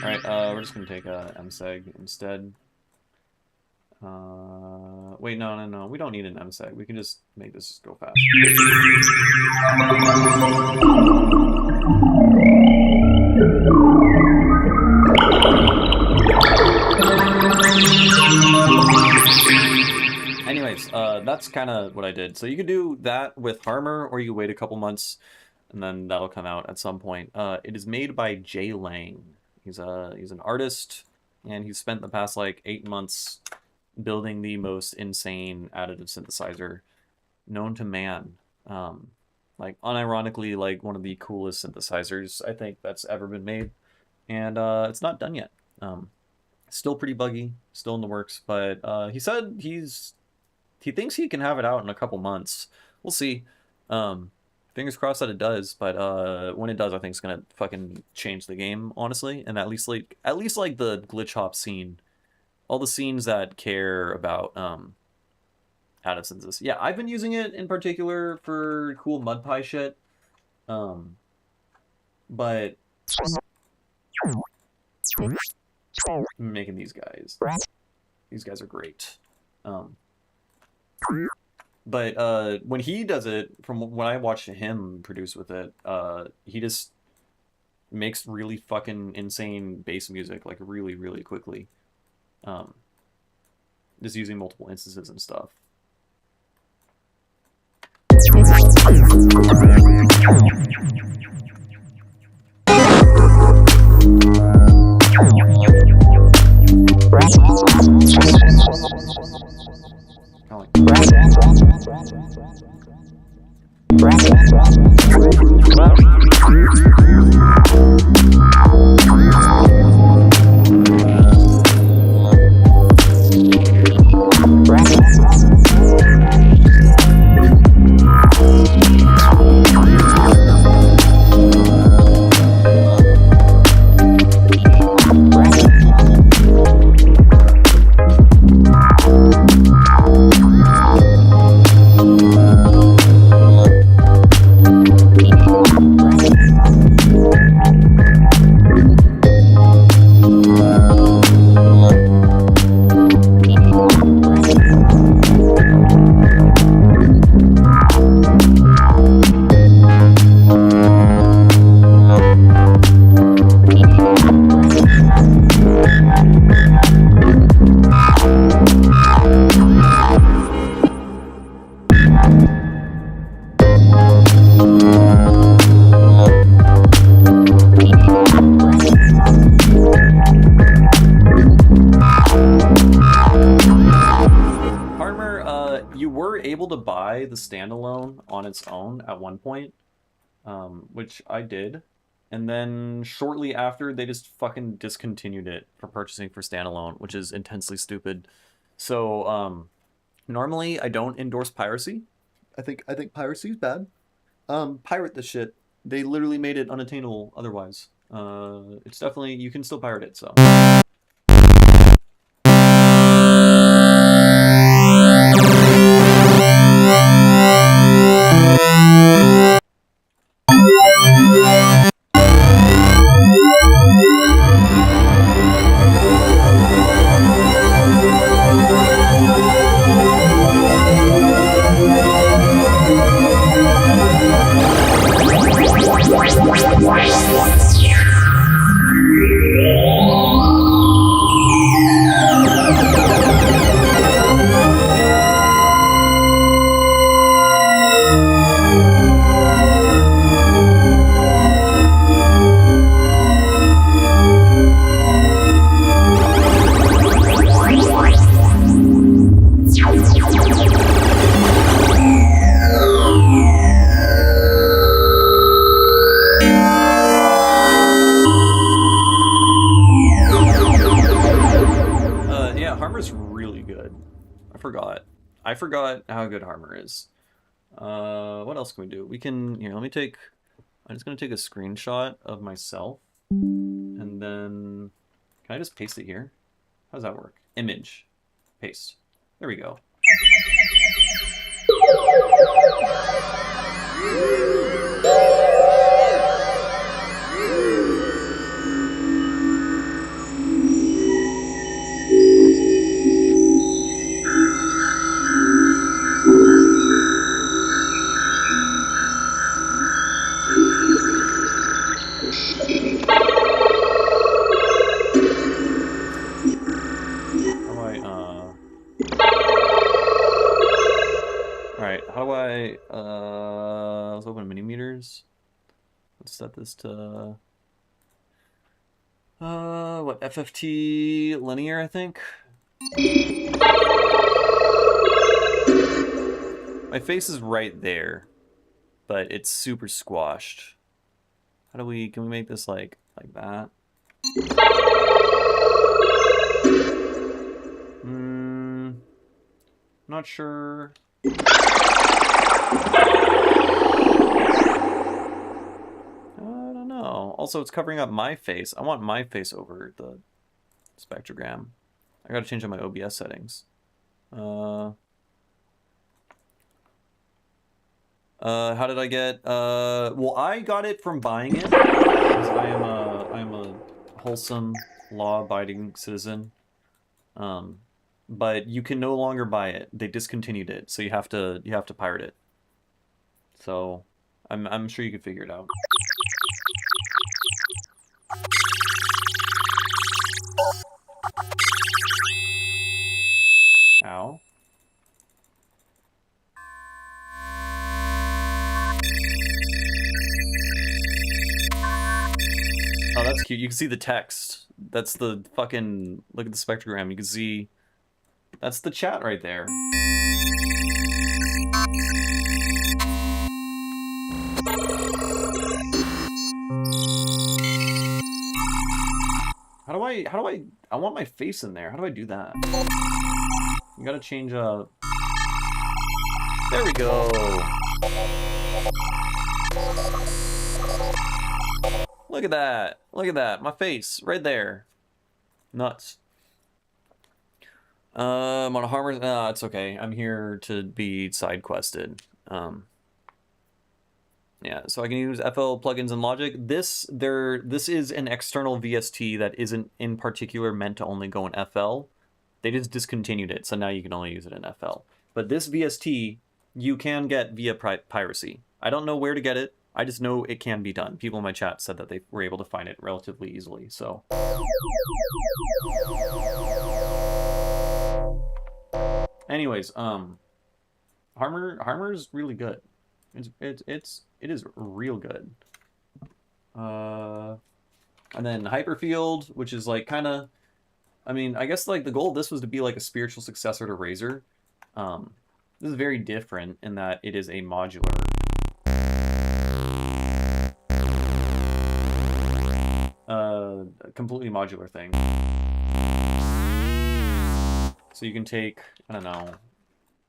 Alright, we're just gonna take a MSEG instead. Wait, no. We don't need an MSEG. We can just make this go fast. Anyways, that's kind of what I did. So you could do that with Harmor, or you wait a couple months, and then that'll come out at some point. It is made by Jay Lang. He's an artist, and he's spent the past like 8 months building the most insane additive synthesizer known to man. Like unironically, like one of the coolest synthesizers I think that's ever been made, and it's not done yet. Still pretty buggy, still in the works, but he said he thinks he can have it out in a couple months. We'll see. Fingers crossed that it does, but when it does, I think it's gonna fucking change the game, honestly. And at least like the glitch hop scene, all the scenes that care about additive synthesis. Yeah, I've been using it in particular for cool mud pie shit. But I'm making these guys. These guys are great. But when he does it, from when I watched him produce with it, he just makes really fucking insane bass music, like really, really quickly. Just using multiple instances and stuff. to buy the standalone on its own at one point, which I did. And then shortly after, they just fucking discontinued it for purchasing for standalone, which is intensely stupid. So, normally I don't endorse piracy. I think piracy is bad. Pirate the shit. They literally made it unattainable otherwise. It's definitely, you can still pirate it, so. I forgot how good Harmer is. What else can we do? We can, here, let me take, I'm just going to take a screenshot of myself. And then, can I just paste it here? How does that work? Image. Paste. There we go. Let's open millimeters. Let's set this to, what, FFT linear, I think? My face is right there, but it's super squashed. How do we, can we make this like that? Not sure. I don't know. Also, it's covering up my face. I want my face over the spectrogram. I gotta change on my OBS settings. How did I get, well, I got it from buying it, because I am a wholesome, law-abiding citizen. But you can no longer buy it. They discontinued it, so you have to pirate it. So, I'm sure you could figure it out. Ow. Oh, that's cute. You can see the text. That's the fucking, look at the spectrogram. You can see, that's the chat right there. I want my face in there. How do I do that? You gotta change there we go. Look at that. Look at that. My face right there. Nuts. On a Harmer, it's okay. I'm here to be side quested. Yeah, so I can use FL plugins and Logic. This is an external VST that isn't in particular meant to only go in FL. They just discontinued it, so now you can only use it in FL. But this VST, you can get via piracy. I don't know where to get it. I just know it can be done. People in my chat said that they were able to find it relatively easily, so. Anyways, Harmer's really good. It is real good. And then Hyperfield, which is like kind of, I mean, I guess like the goal of this was to be like a spiritual successor to Razor. This is very different in that it is a modular. A completely modular thing. So you can take, I don't know,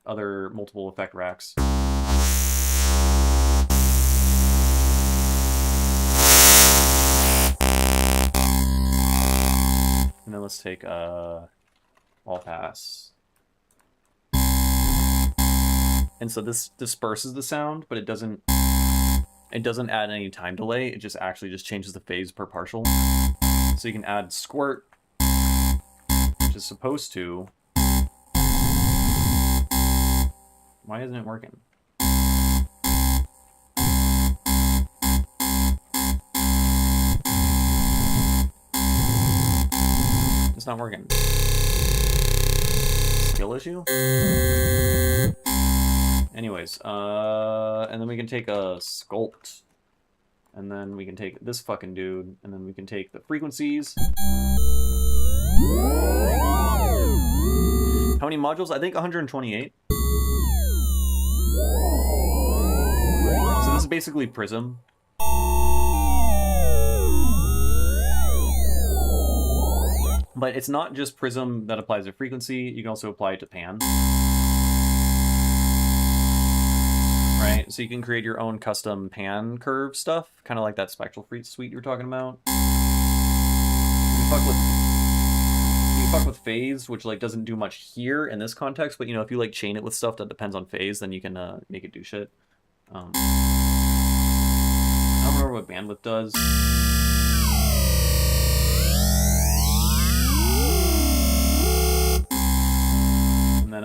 other multiple effect racks. And then let's take all pass. And so this disperses the sound, but it doesn't add any time delay. It just actually just changes the phase per partial. So you can add squirt, which is supposed to. Why isn't it working? It's not working. Skill issue? Anyways, and then we can take a sculpt. And then we can take this fucking dude, and then we can take the frequencies. How many modules? I think 128. So this is basically Prism. But it's not just Prism that applies to frequency, you can also apply it to pan. Right? So you can create your own custom pan curve stuff, kind of like that spectral suite you were talking about. You can fuck with phase, which like doesn't do much here in this context, but you know, if you like chain it with stuff that depends on phase, then you can make it do shit. I don't remember what bandwidth does. And then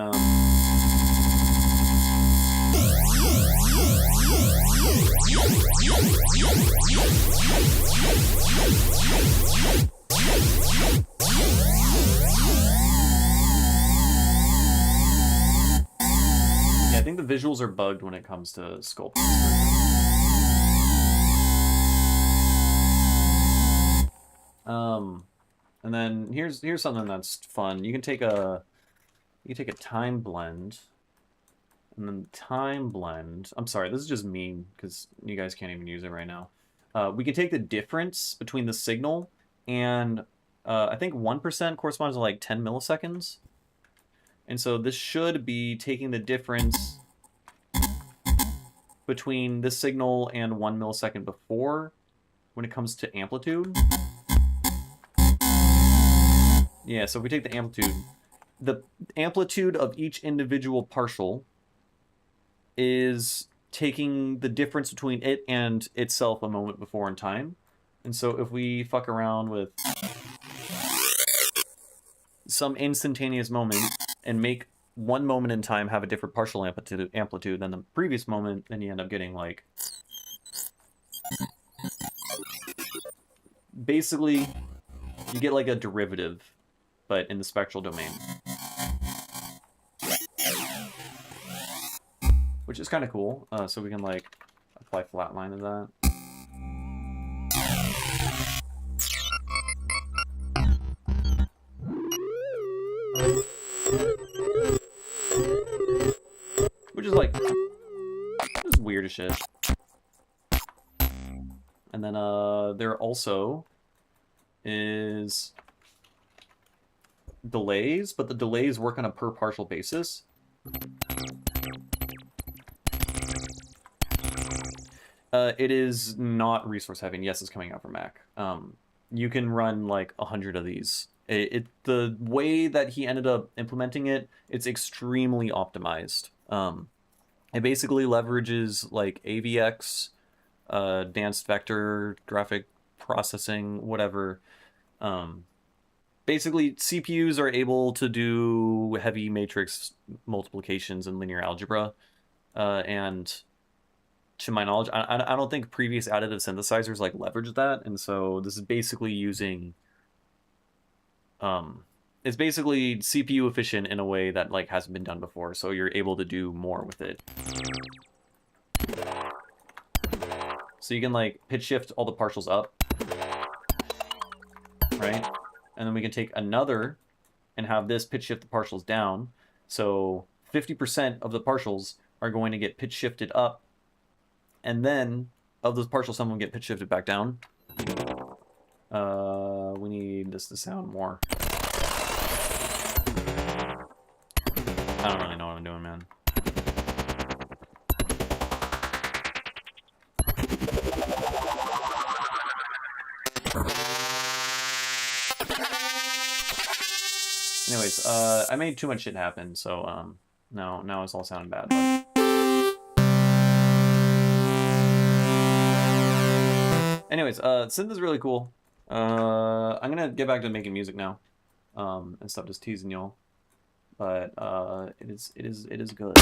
yeah, I think the visuals are bugged when it comes to sculpting. And then here's something that's fun. You can take a time blend, and then time blend. I'm sorry, this is just mean because you guys can't even use it right now. We can take the difference between the signal and I think 1% corresponds to like 10 milliseconds. And so this should be taking the difference between this signal and 1 millisecond before when it comes to amplitude. Yeah, so if we take the amplitude of each individual partial is taking the difference between it and itself a moment before in time. And so if we fuck around with some instantaneous moment and make one moment in time have a different partial amplitude than the previous moment, then you end up getting like basically you get like a derivative, but in the spectral domain, which is kind of cool. So we can like apply flatline to that. Which is like, just weird as shit. And then there also is delays, but the delays work on a per partial basis. It is not resource heavy. Yes, it's coming out for Mac. You can run like 100 of these. The way that he ended up implementing it, it's extremely optimized. It basically leverages like AVX, advanced vector graphic processing, whatever. Basically, CPUs are able to do heavy matrix multiplications in linear algebra, and to my knowledge, I don't think previous additive synthesizers like leverage that, and so this is basically using it's basically CPU efficient in a way that like hasn't been done before, so you're able to do more with it. So you can like pitch shift all the partials up, right? And then we can take another and have this pitch shift the partials down. So 50% of the partials are going to get pitch shifted up, and then of those partials, some will get pitch shifted back down. We need this to sound more. I don't really know what I'm doing, man. Anyways, I made too much shit happen, so now it's all sounding bad. But... Anyways, synth is really cool. I'm gonna get back to making music now, and stop just teasing y'all. But it is good.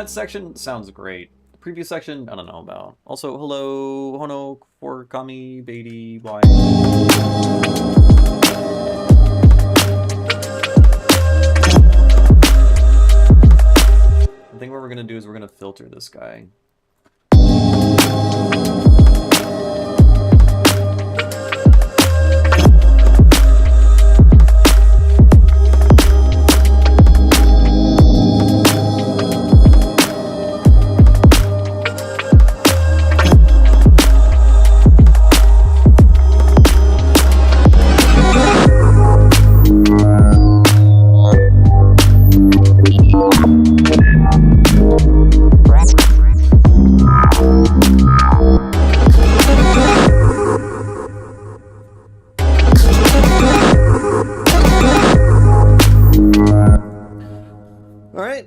Section sounds great. The previous section, I don't know about. Also, hello, Hono, for Kami, Beatty, why? I think what we're gonna do is we're gonna filter this guy.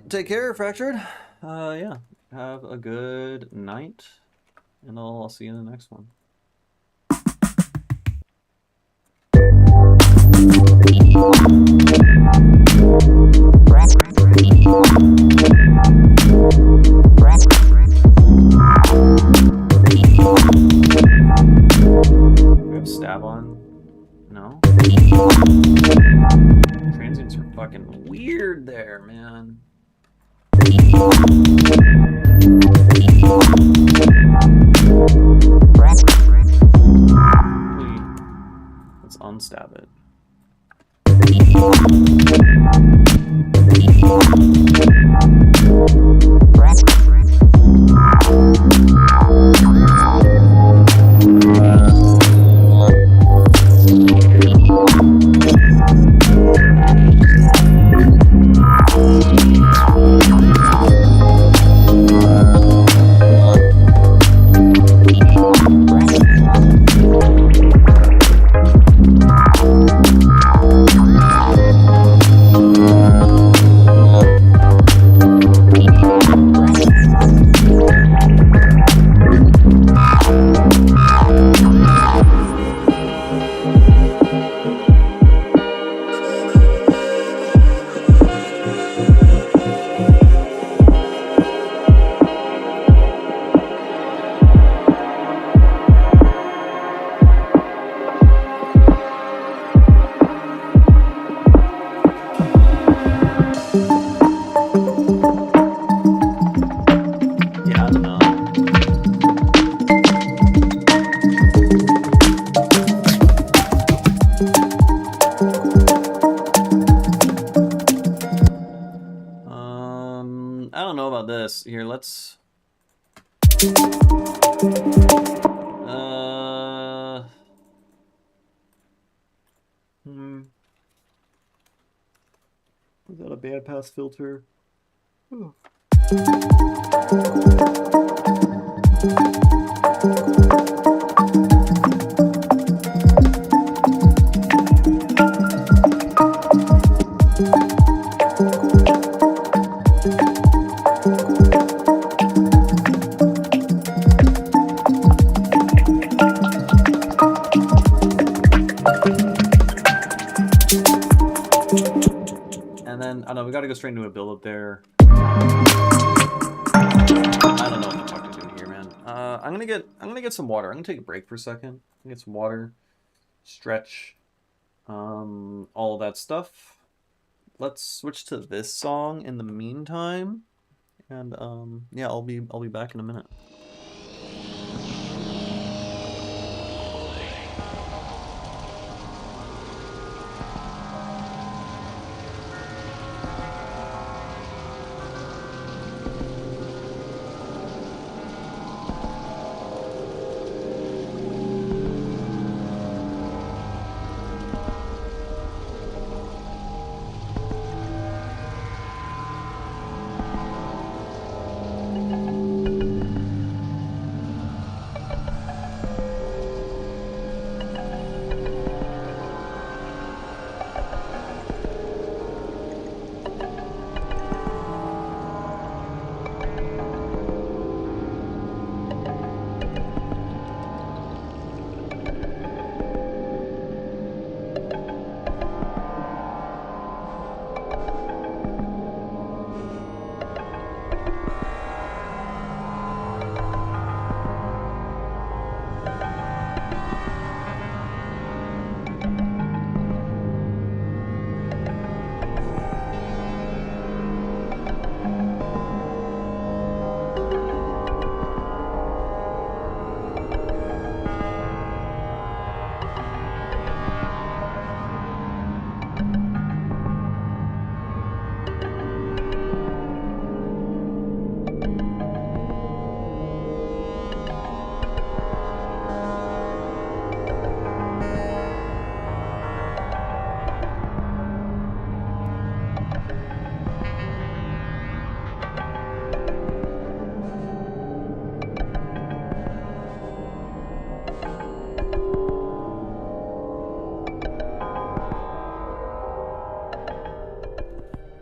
Take care, Fractured. Yeah, have a good night, and I'll see you in the next one. Do we have stab on? No? Transients are fucking weird there, man. Let's unstab it. Here, let's without a bandpass filter. Oh. man. I don't know, we gotta go straight into a build up there. I don't know what the fuck to do here, man. I'm gonna get some water. I'm gonna take a break for a second. Get some water, stretch, all of that stuff. Let's switch to this song in the meantime, and yeah, I'll be back in a minute.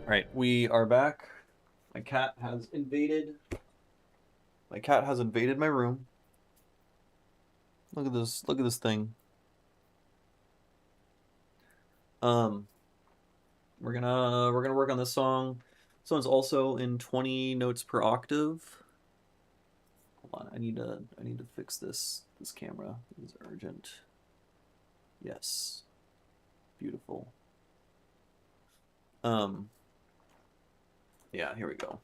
Alright, we are back. My cat has invaded my room. Look at this thing. We're gonna work on this song. This one's also in 20 notes per octave. Hold on, I need to fix this camera. This is urgent. Yes. Beautiful. Yeah, here we go.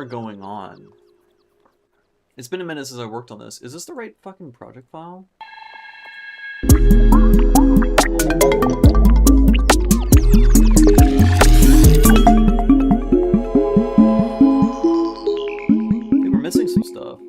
Going on. It's been a minute since I worked on this. Is this the right fucking project file? I think we're missing some stuff.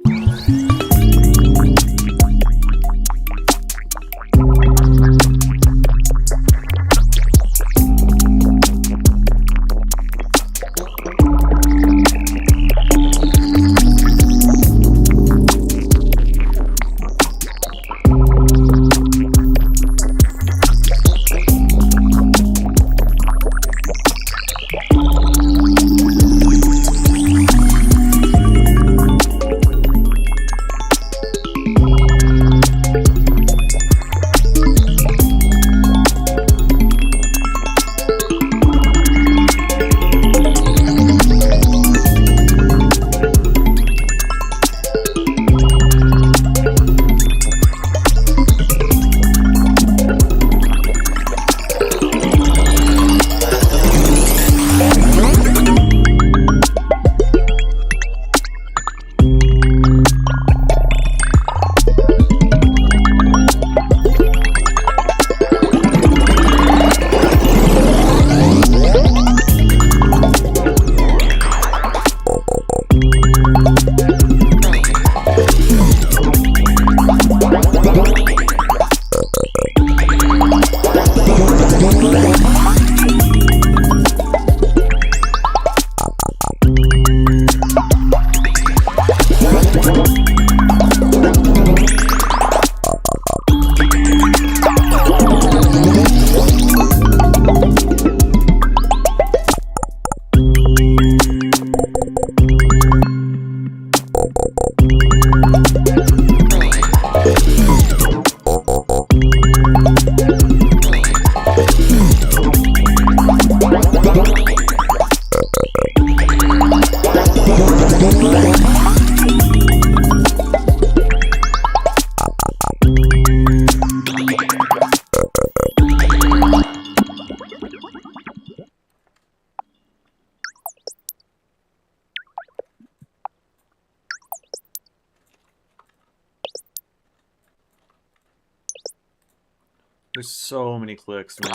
There's so many clicks, man.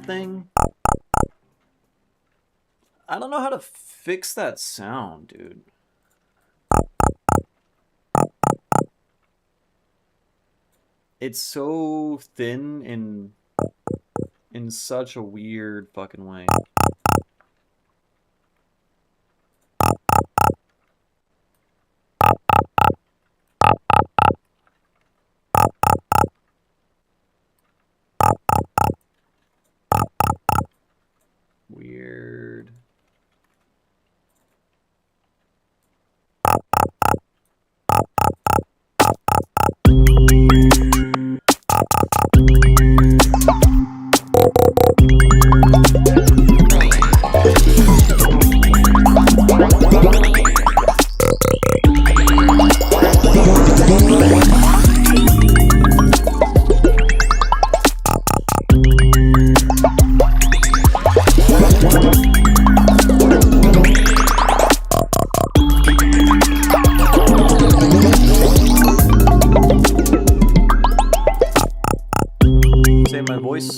Thing. I don't know how to fix that sound, dude. It's so thin in such a weird fucking way. Weird.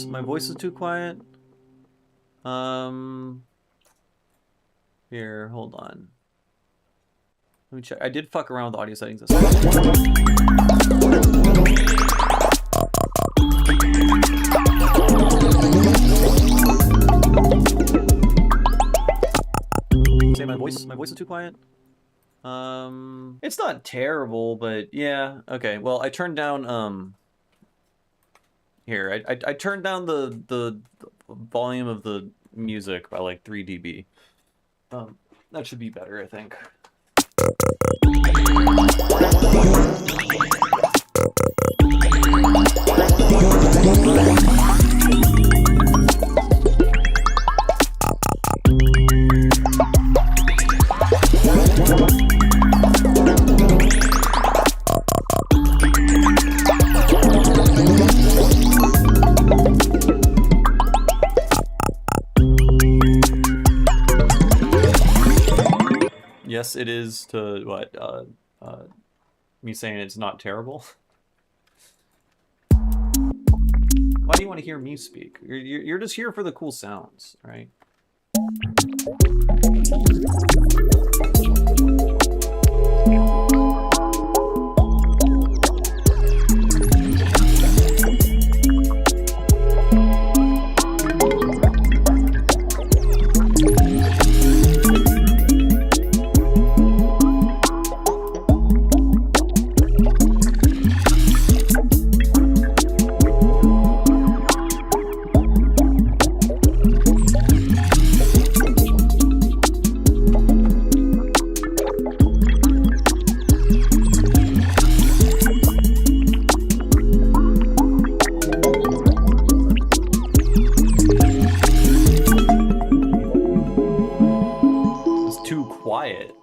My voice is too quiet. Here, hold on. Let me check. I did fuck around with audio settings. Say my voice is too quiet. It's not terrible, but yeah. Okay. Well, I turned down here, I turned down the volume of the music by like 3 dB. That should be better, I think. Yes, it is to what? Me saying it's not terrible. Why do you want to hear me speak? You're just here for the cool sounds, right?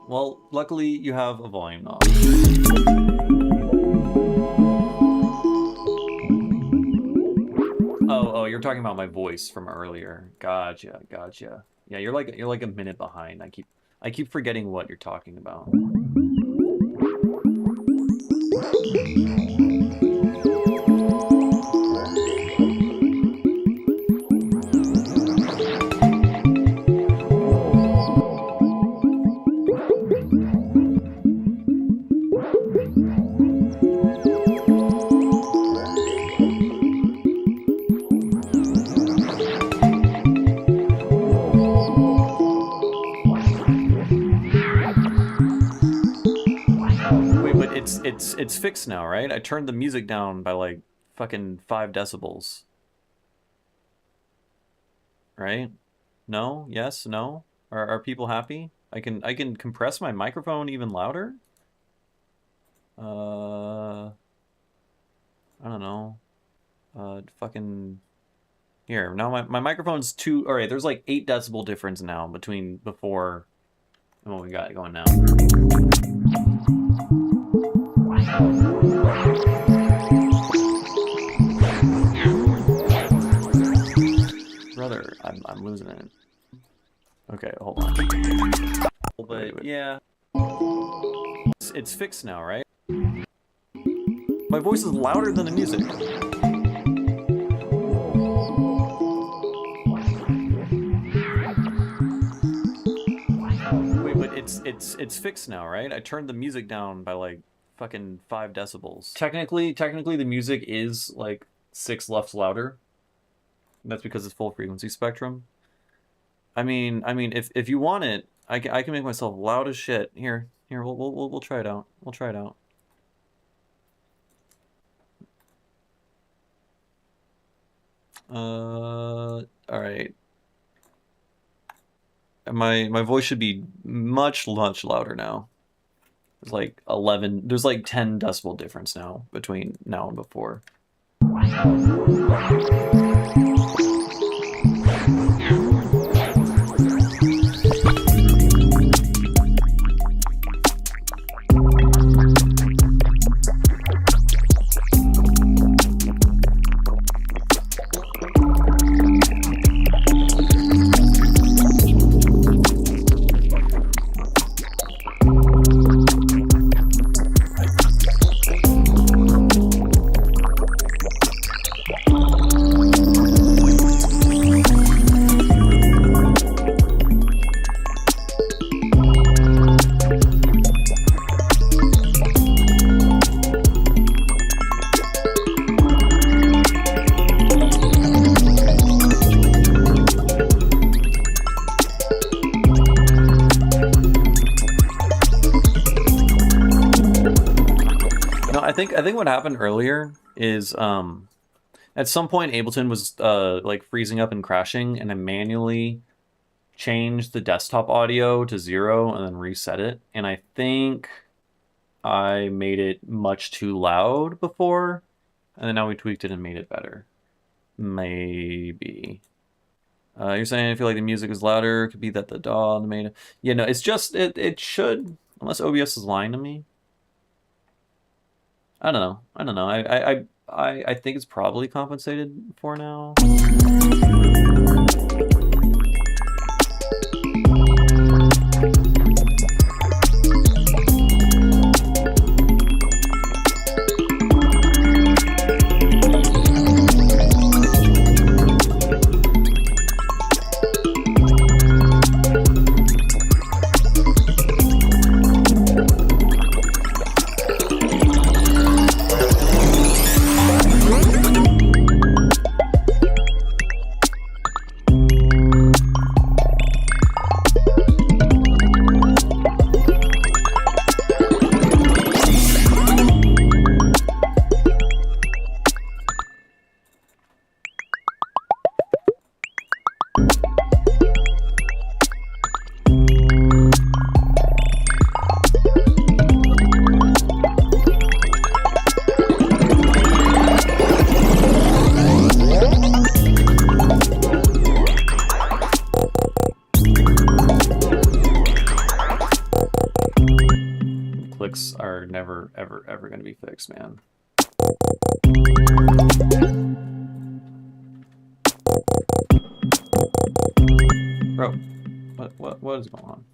Well, luckily you have a volume knob. Oh, you're talking about my voice from earlier. Gotcha. Yeah, you're like a minute behind. I keep forgetting what you're talking about. It's fixed now, right? I turned the music down by like fucking 5 decibels. Right? No? Yes? No? Are people happy? I can compress my microphone even louder? I don't know. Fucking Here, now my microphone's all right, there's like 8 decibel difference now between before and what we got going now. Brother, I'm losing it. Okay, hold on. But yeah, it's fixed now, right? My voice is louder than the music. Wait, but it's fixed now, right? I turned the music down by like fucking 5 decibels. Technically the music is like 6 left louder. That's because it's full frequency spectrum. I mean, if you want it, I can make myself loud as shit. Here, we'll try it out. We'll try it out. All right. My voice should be much louder now. There's like 11. There's like 10 decibel difference now between now and before. I think what happened earlier is at some point Ableton was like freezing up and crashing, and I manually changed the desktop audio to 0 and then reset it. And I think I made it much too loud before, and then now we tweaked it and made it better. Maybe. You're saying I feel like the music is louder. It could be that the DAW made it. Yeah, no, it's just it should, unless OBS is lying to me. I don't know. I think it's probably compensated for now. Are never ever going to be fixed, man. Bro, what is going on?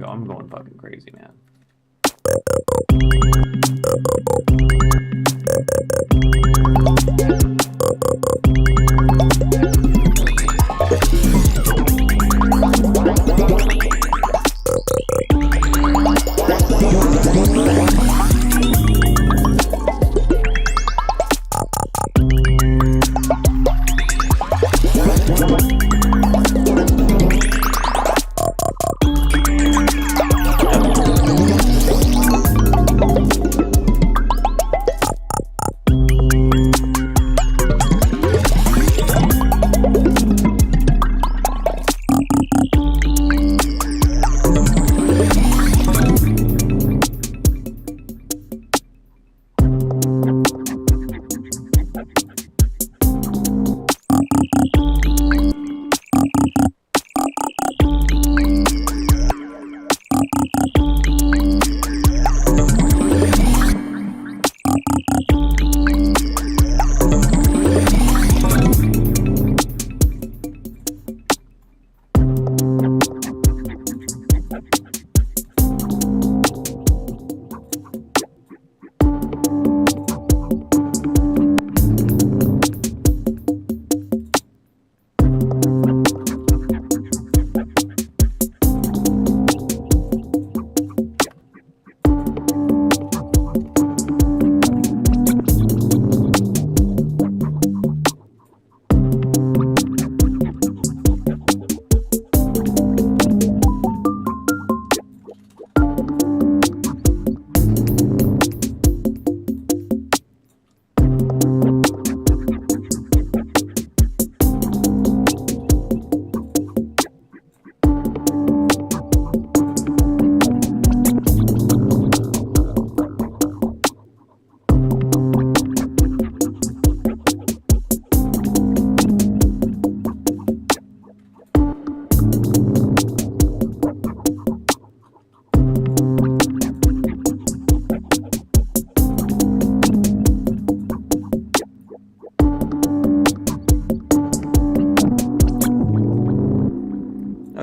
I'm going fucking crazy, man.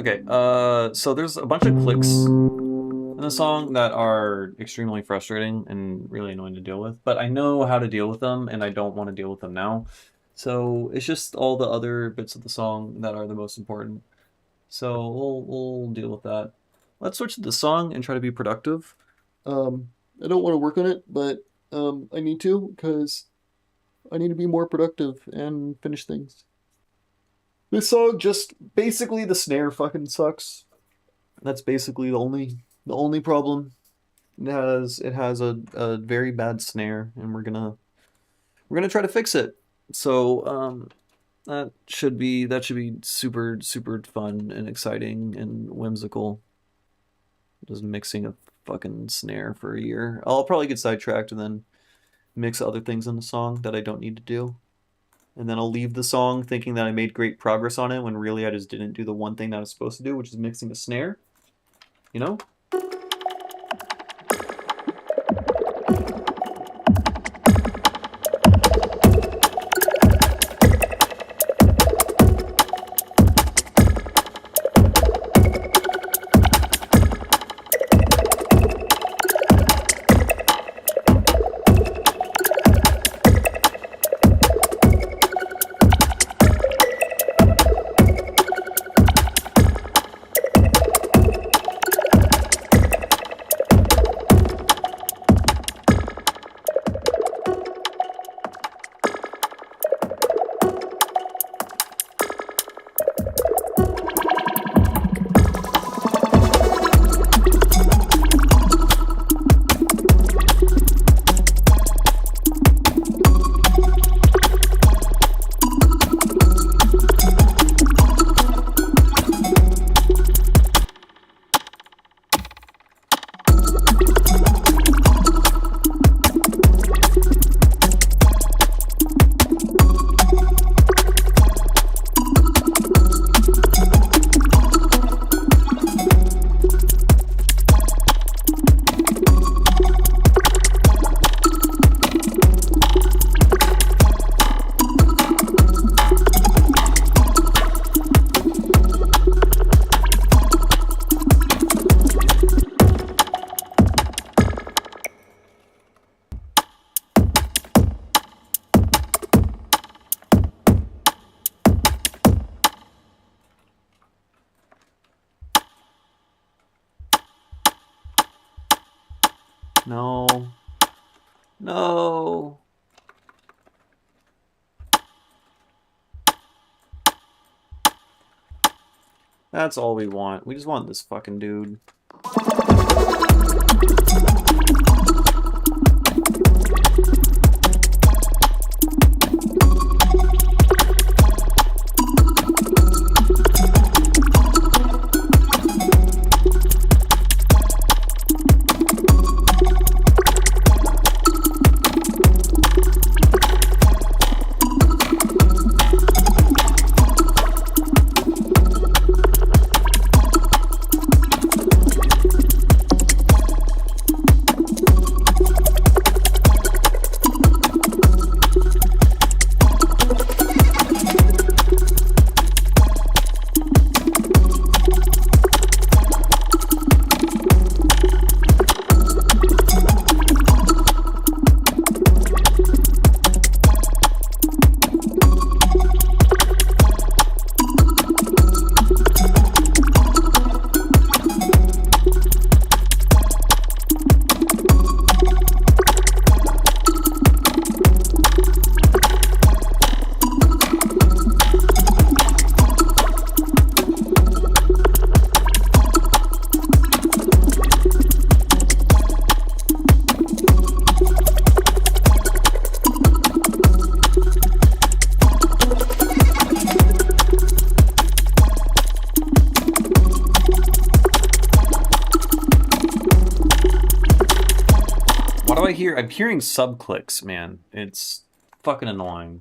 Okay, so there's a bunch of clicks in the song that are extremely frustrating and really annoying to deal with, but I know how to deal with them, and I don't want to deal with them now. So it's just all the other bits of the song that are the most important. So we'll deal with that. Let's switch to the song and try to be productive. I don't want to work on it, but I need to because I need to be more productive and finish things. This song just basically the snare fucking sucks. That's basically the only problem. It has a very bad snare, and we're gonna try to fix it. So that should be super super fun and exciting and whimsical. Just mixing a fucking snare for a year. I'll probably get sidetracked and then mix other things in the song that I don't need to do. And then I'll leave the song thinking that I made great progress on it when really I just didn't do the one thing that I was supposed to do, which is mixing a snare. You know? No. No. That's all we want. We just want this fucking dude. I'm hearing sub clicks, man. It's fucking annoying.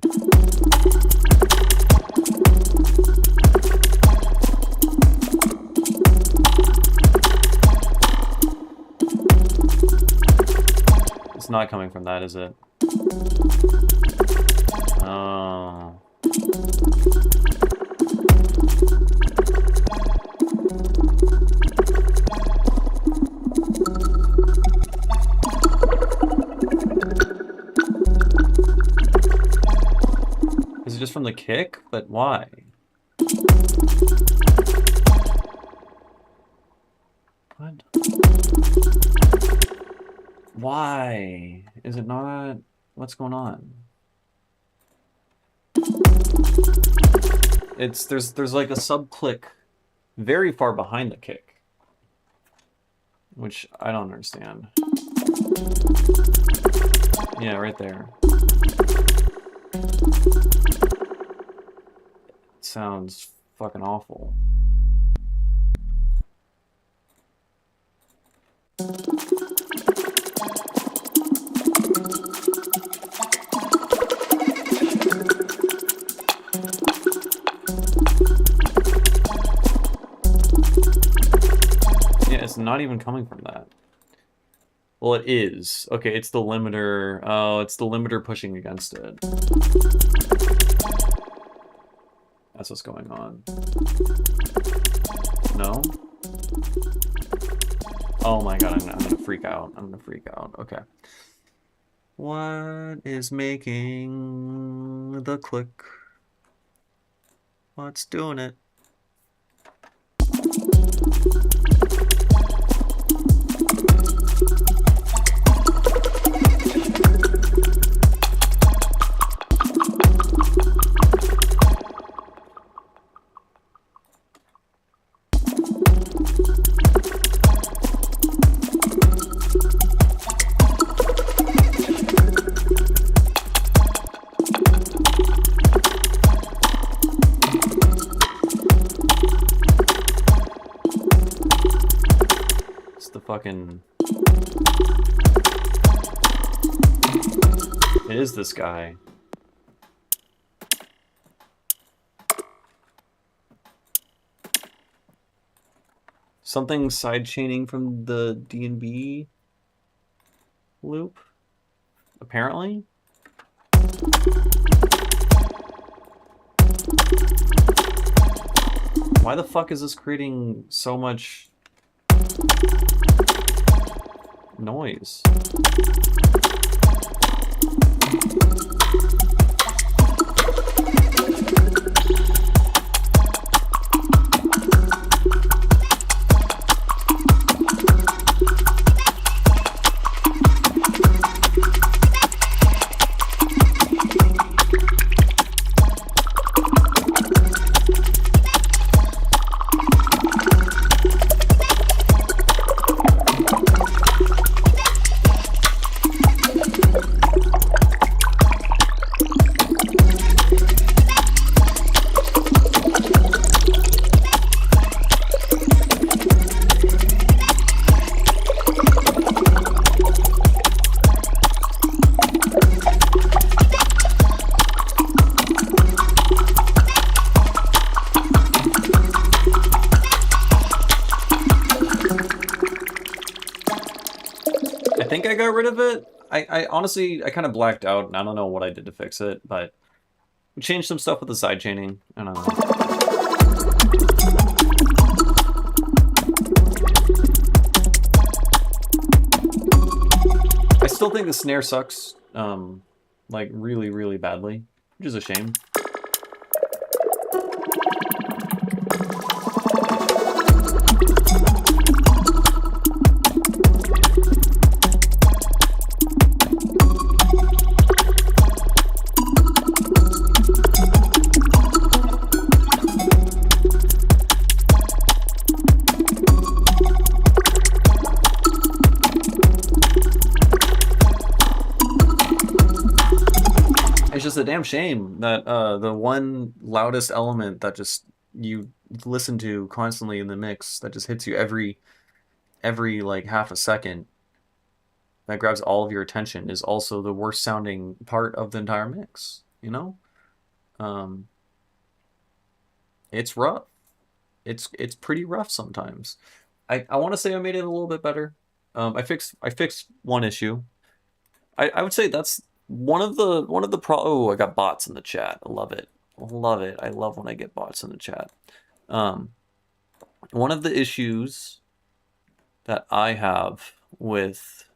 It's not coming from that, is it? Oh. from the kick, but why? What? Why? Is it not? What's going on? There's like a sub-click very far behind the kick, which I don't understand. Yeah, right there. It sounds fucking awful. Yeah, it's not even coming from that. Well, it is. Okay, it's the limiter. Oh, it's the limiter pushing against it. That's what's going on. No? Oh my god, I'm gonna freak out. I'm gonna freak out. Okay. What is making the click? What's doing it? Fucking... It is this guy. Something sidechaining from the D&B loop, apparently. Why the fuck is this creating so much noise? I think I got rid of it. I honestly, I kind of blacked out, and I don't know what I did to fix it, but we changed some stuff with the side chaining. I don't know. I still think the snare sucks, like really, really badly, which is a shame. It's just a damn shame that the one loudest element that just you listen to constantly in the mix that just hits you every like half a second, that grabs all of your attention, is also the worst sounding part of the entire mix, you know? It's rough. It's pretty rough sometimes. I want to say I made it a little bit better. I fixed one issue. I would say that's one of the oh, I got bots in the chat. I love it. I love it. I love when I get bots in the chat. One of the issues that I have with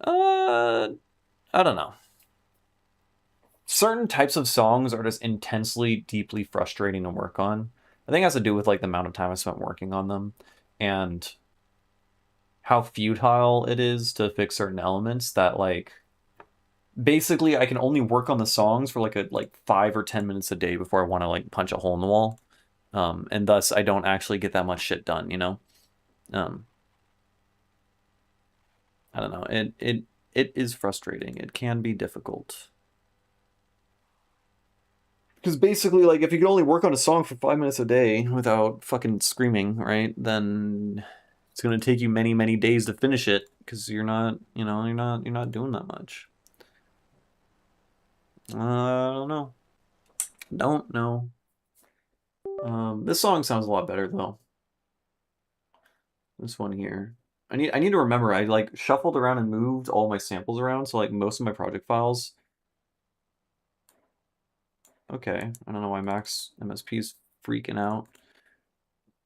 I don't know. certain types of songs are just intensely, deeply frustrating to work on. I think it has to do with like the amount of time I spent working on them and how futile it is to fix certain elements that like basically I can only work on the songs for like 5 or 10 minutes a day before I want to like punch a hole in the wall. And thus I don't actually get that much shit done, you know? I don't know. It is frustrating. It can be difficult. Because basically, like, if you can only work on a song for 5 minutes a day without fucking screaming, right, then it's gonna take you many, many days to finish it because you're not, you know, you're not doing that much. I don't know. Don't know. This song sounds a lot better though. This one here. I need to remember. I like shuffled around and moved all my samples around, so like most of my project files. Okay, I don't know why Max MSP's freaking out.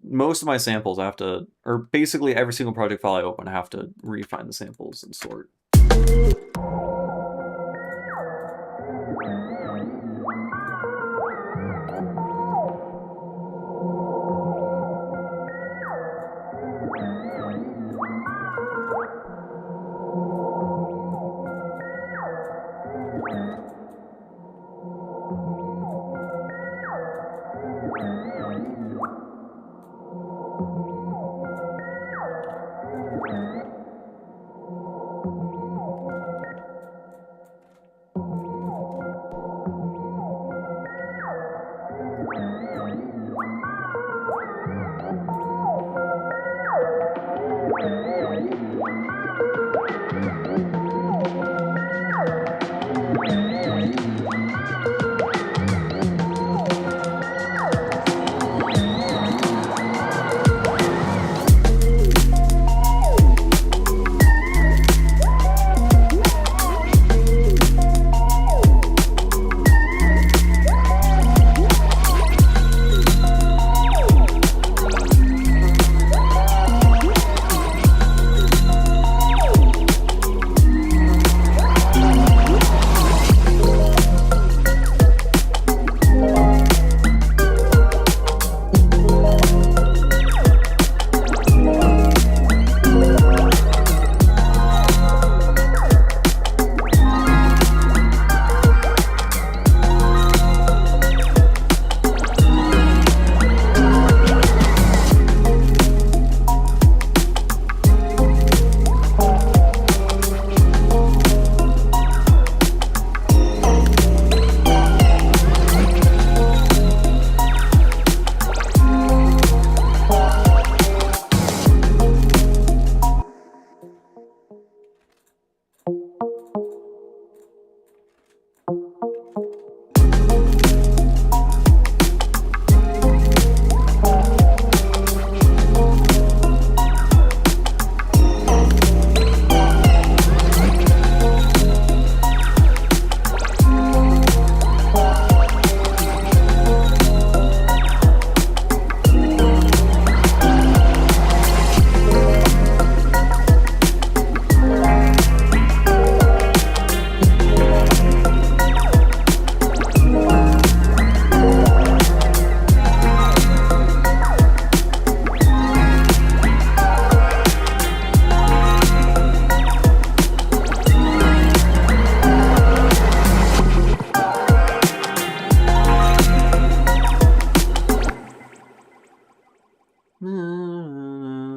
Most of my samples I have to, or basically every single project file I open, I have to refine the samples and sort.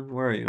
Where are you?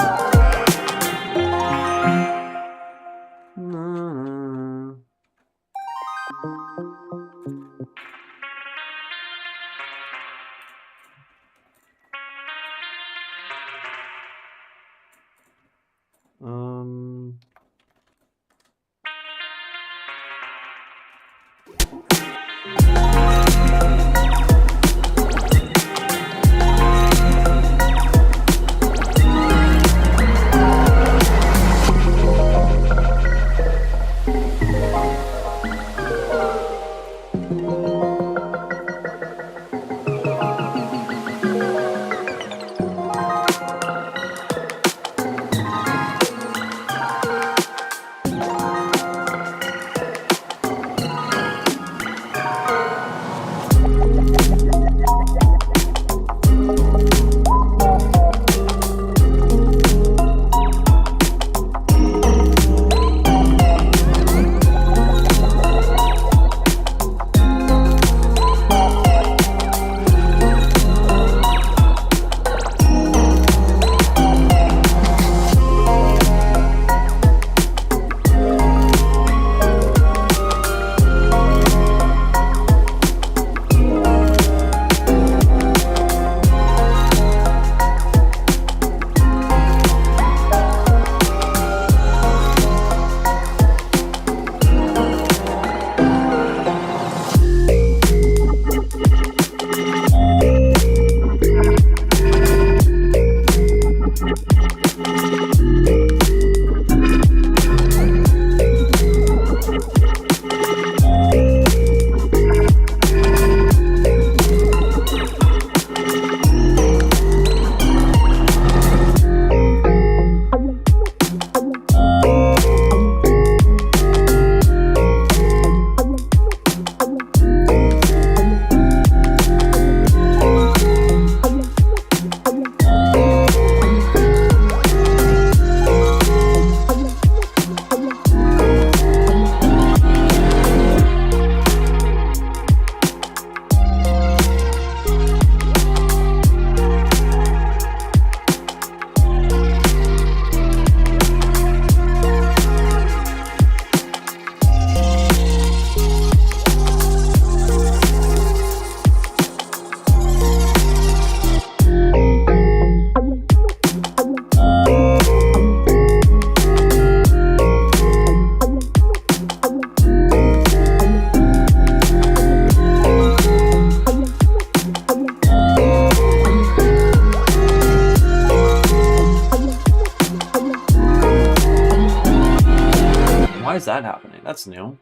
that happening? That's new.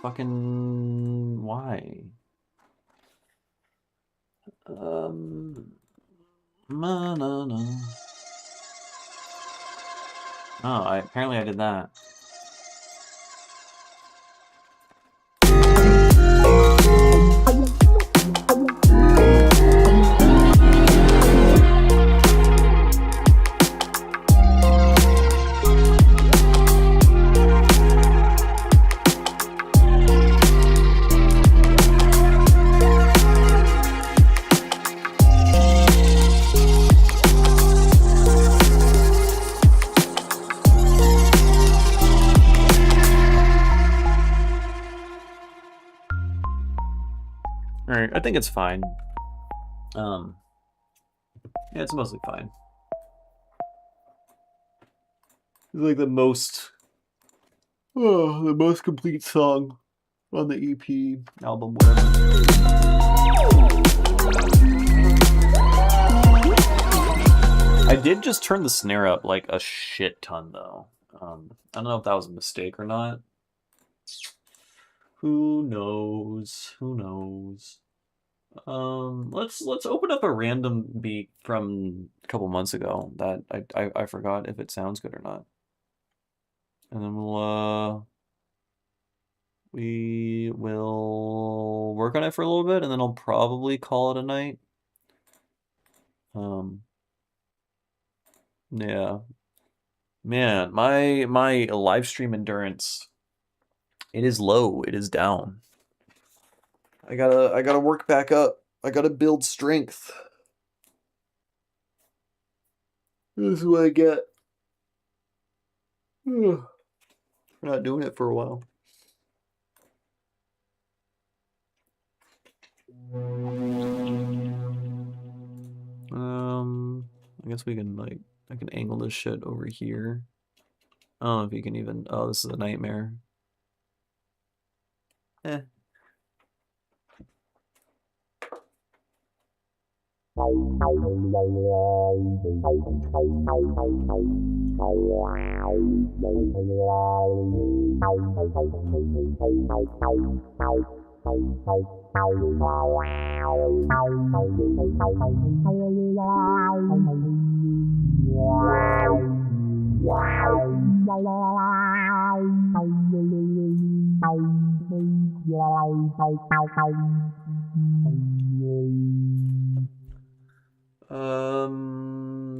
Fucking why? No. Oh, apparently I did that. Alright, I think it's fine. Yeah, it's mostly fine. It's like the most complete song on the EP, album, whatever. I did just turn the snare up like a shit ton though. I don't know if that was a mistake or not. Who knows? Who knows? Let's open up a random beat from a couple months ago that I forgot if it sounds good or not. And then we will work on it for a little bit and then I'll probably call it a night. Yeah. Man, my live stream endurance, it is low, it is down. I gotta work back up. I gotta build strength. This is what I get. We're not doing it for a while. I guess we can like, I can angle this shit over here. I don't know if you can even, oh, this is a nightmare.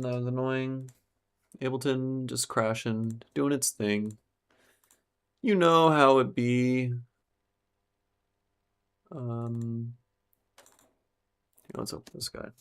That was annoying. Ableton just crashing, doing its thing. You know how it be. Let's open this guy.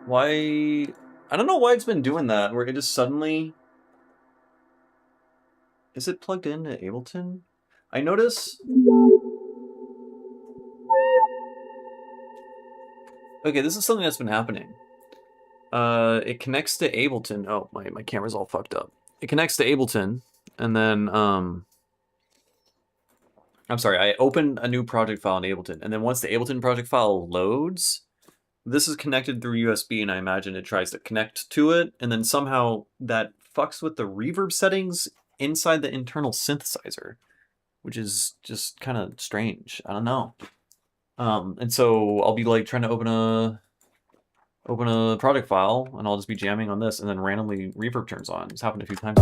Why? I don't know why it's been doing that, where it just suddenly... Is it plugged into Ableton? I notice... Okay, this is something that's been happening. It connects to Ableton. Oh, my camera's all fucked up. It connects to Ableton, and then, I'm sorry, I open a new project file in Ableton, and then once the Ableton project file loads, this is connected through USB, and I imagine it tries to connect to it, and then somehow that fucks with the reverb settings inside the internal synthesizer, which is just kind of strange. I don't know. And so I'll be like trying to open a project file, and I'll just be jamming on this, and then randomly reverb turns on. It's happened a few times.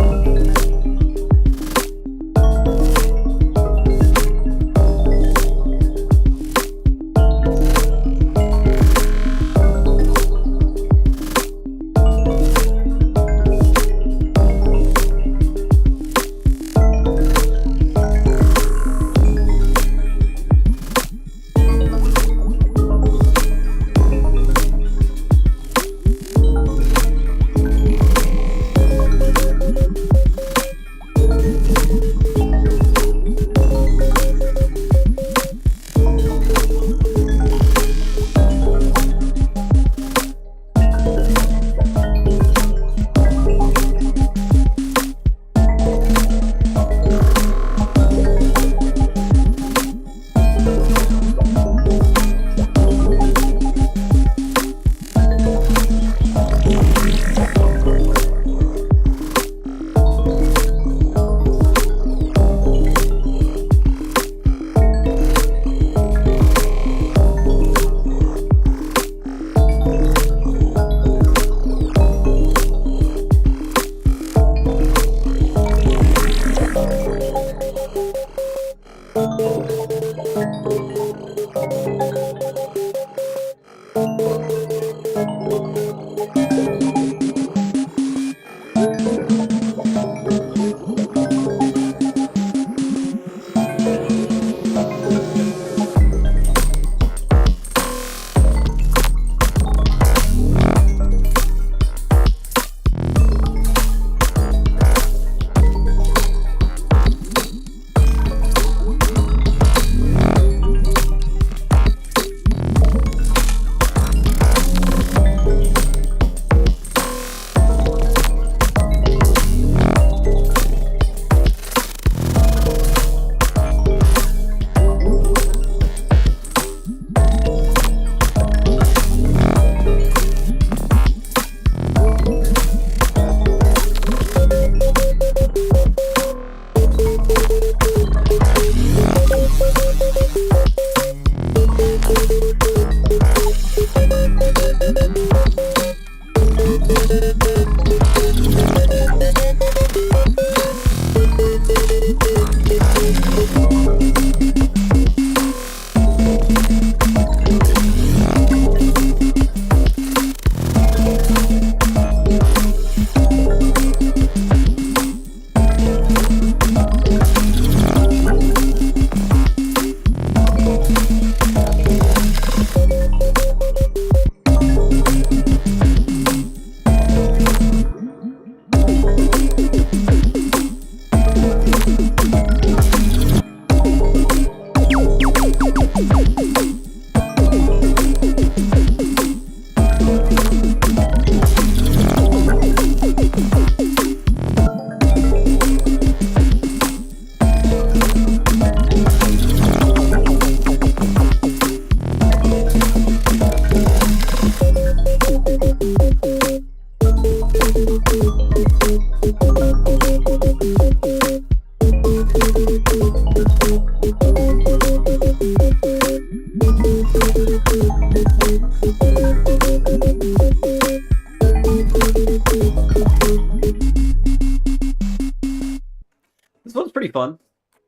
This one's pretty fun.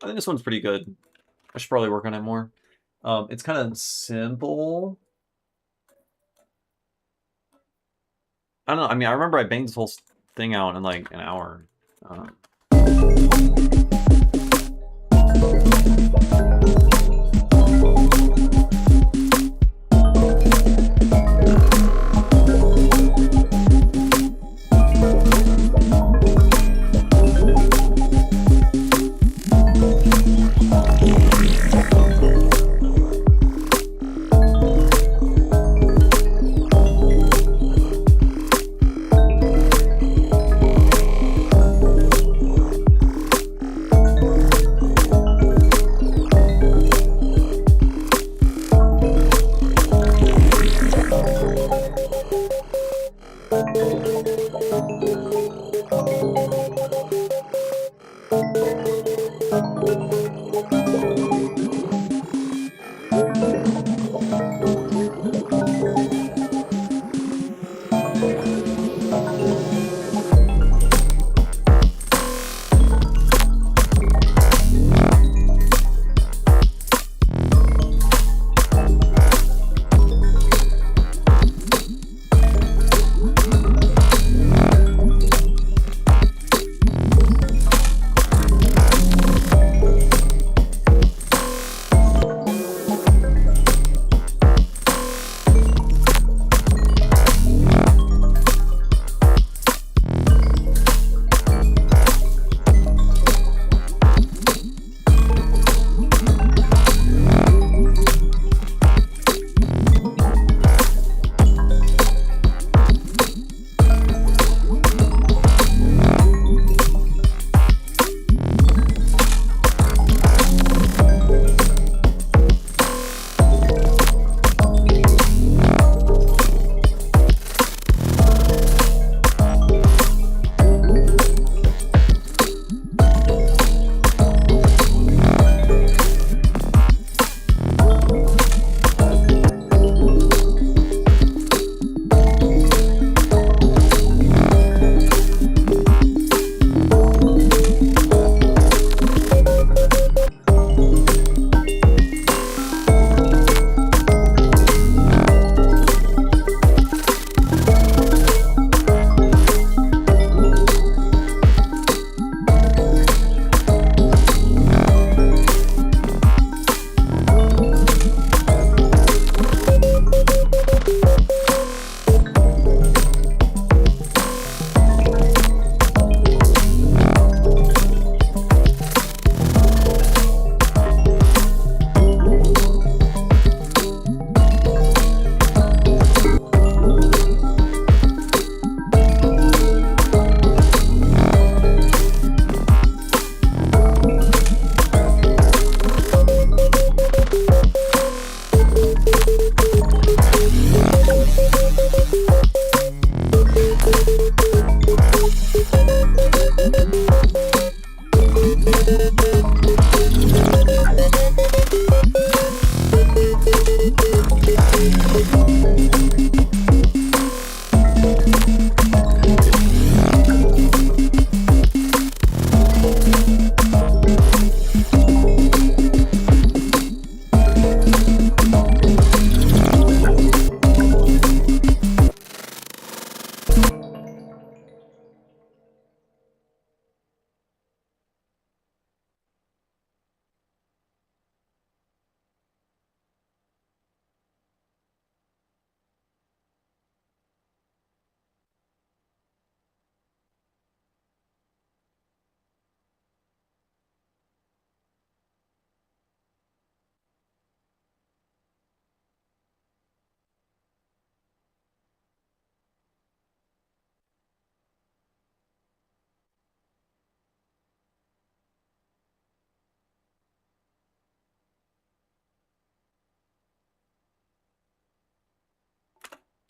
I think this one's pretty good. I should probably work on it more. It's kind of simple. I don't know. I mean, I remember I banged this whole thing out in like an hour.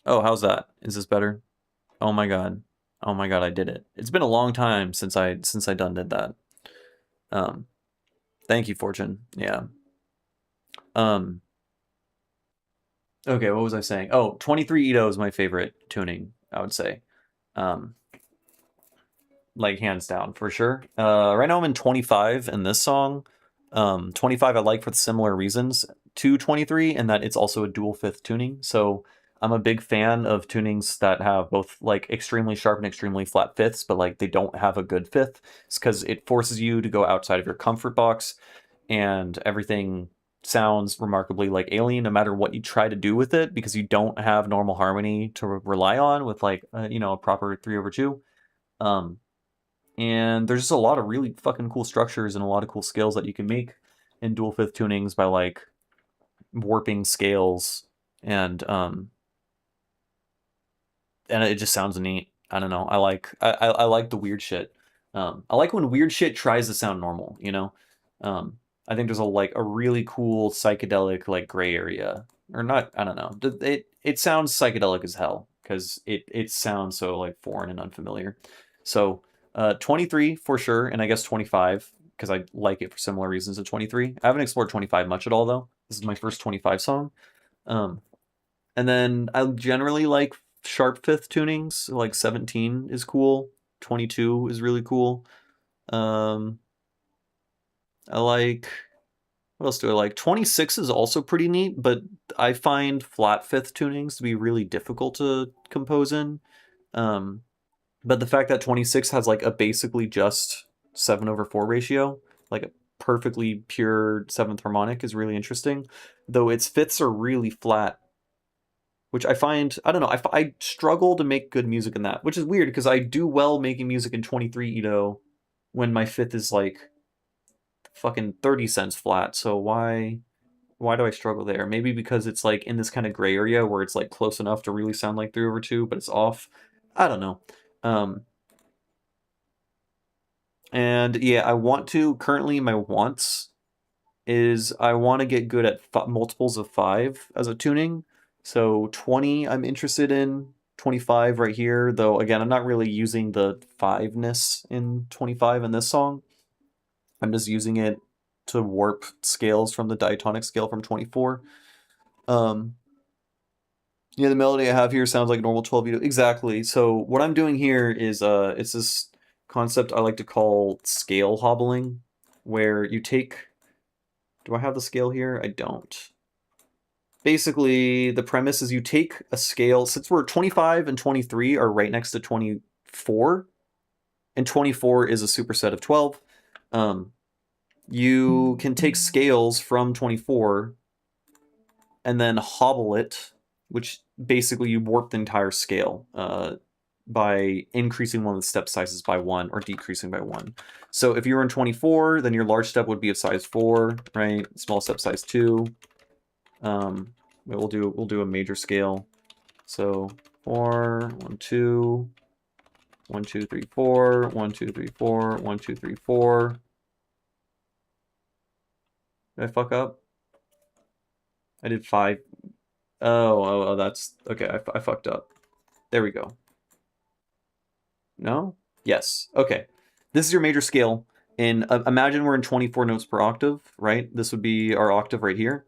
Oh, how's that? Is this better? Oh my god. Oh my god, I did it. It's been a long time since I done did that. Um, Thank you, Fortune. Yeah. Um, okay, what was I saying? Oh, 23 Ito is my favorite tuning, I would say. Um, like hands down for sure. Right now I'm in 25 in this song. 25 I like for similar reasons to 23, and that it's also a dual fifth tuning. So I'm a big fan of tunings that have both like extremely sharp and extremely flat fifths, but like they don't have a good fifth. It's because it forces you to go outside of your comfort box, and everything sounds remarkably like alien no matter what you try to do with it, because you don't have normal harmony to rely on with like a proper 3/2. Um, and there's just a lot of really fucking cool structures and a lot of cool scales that you can make in dual fifth tunings by like warping scales and and it just sounds neat. I don't know. I like the weird shit. I like when weird shit tries to sound normal, you know? Um, I think there's a really cool psychedelic like gray area. Or not, I don't know. It sounds psychedelic as hell because it sounds so like foreign and unfamiliar. So 23 for sure, and I guess 25 because I like it for similar reasons to 23. I haven't explored 25 much at all though. This is my first 25 song. Um, and then I generally like sharp fifth tunings. Like 17 is cool. 22 is really cool. Um, I like, what else do I like? 26 is also pretty neat, but I find flat fifth tunings to be really difficult to compose in. Um, but the fact that 26 has like a basically just 7/4 ratio, like a perfectly pure seventh harmonic, is really interesting. Though its fifths are really flat, which I find, I don't know, I struggle to make good music in that, which is weird because I do well making music in 23 Ito when my fifth is like fucking 30 cents flat. So why do I struggle there? Maybe because it's like in this kind of gray area where it's like close enough to really sound like 3/2, but it's off. I don't know. Um, and yeah, I want to, currently my wants is I want to get good at multiples of 5 as a tuning. So 20 I'm interested in, 25 right here, though again, I'm not really using the 5-ness in 25 in this song. I'm just using it to warp scales from the diatonic scale from 24. Um, yeah, the melody I have here sounds like normal 12 beat. Exactly. So what I'm doing here is it's this concept I like to call scale hobbling, where you take, do I have the scale here? I don't. Basically, the premise is you take a scale, since we're 25 and 23 are right next to 24, and 24 is a superset of 12. You can take scales from 24 and then hobble it, which basically you warp the entire scale by increasing one of the step sizes by 1 or decreasing by 1. So if you were in 24, then your large step would be of size 4, right? Small step size 2. We'll do a major scale. So 4, 1, 2, 1, 2, 3, 4, 1, 2, 3, 4, 1, 2, 3, 4. Did I fuck up? I did 5. Oh, that's okay. I fucked up. There we go. No? Yes. Okay. This is your major scale. Imagine we're in 24 notes per octave, right? This would be our octave right here.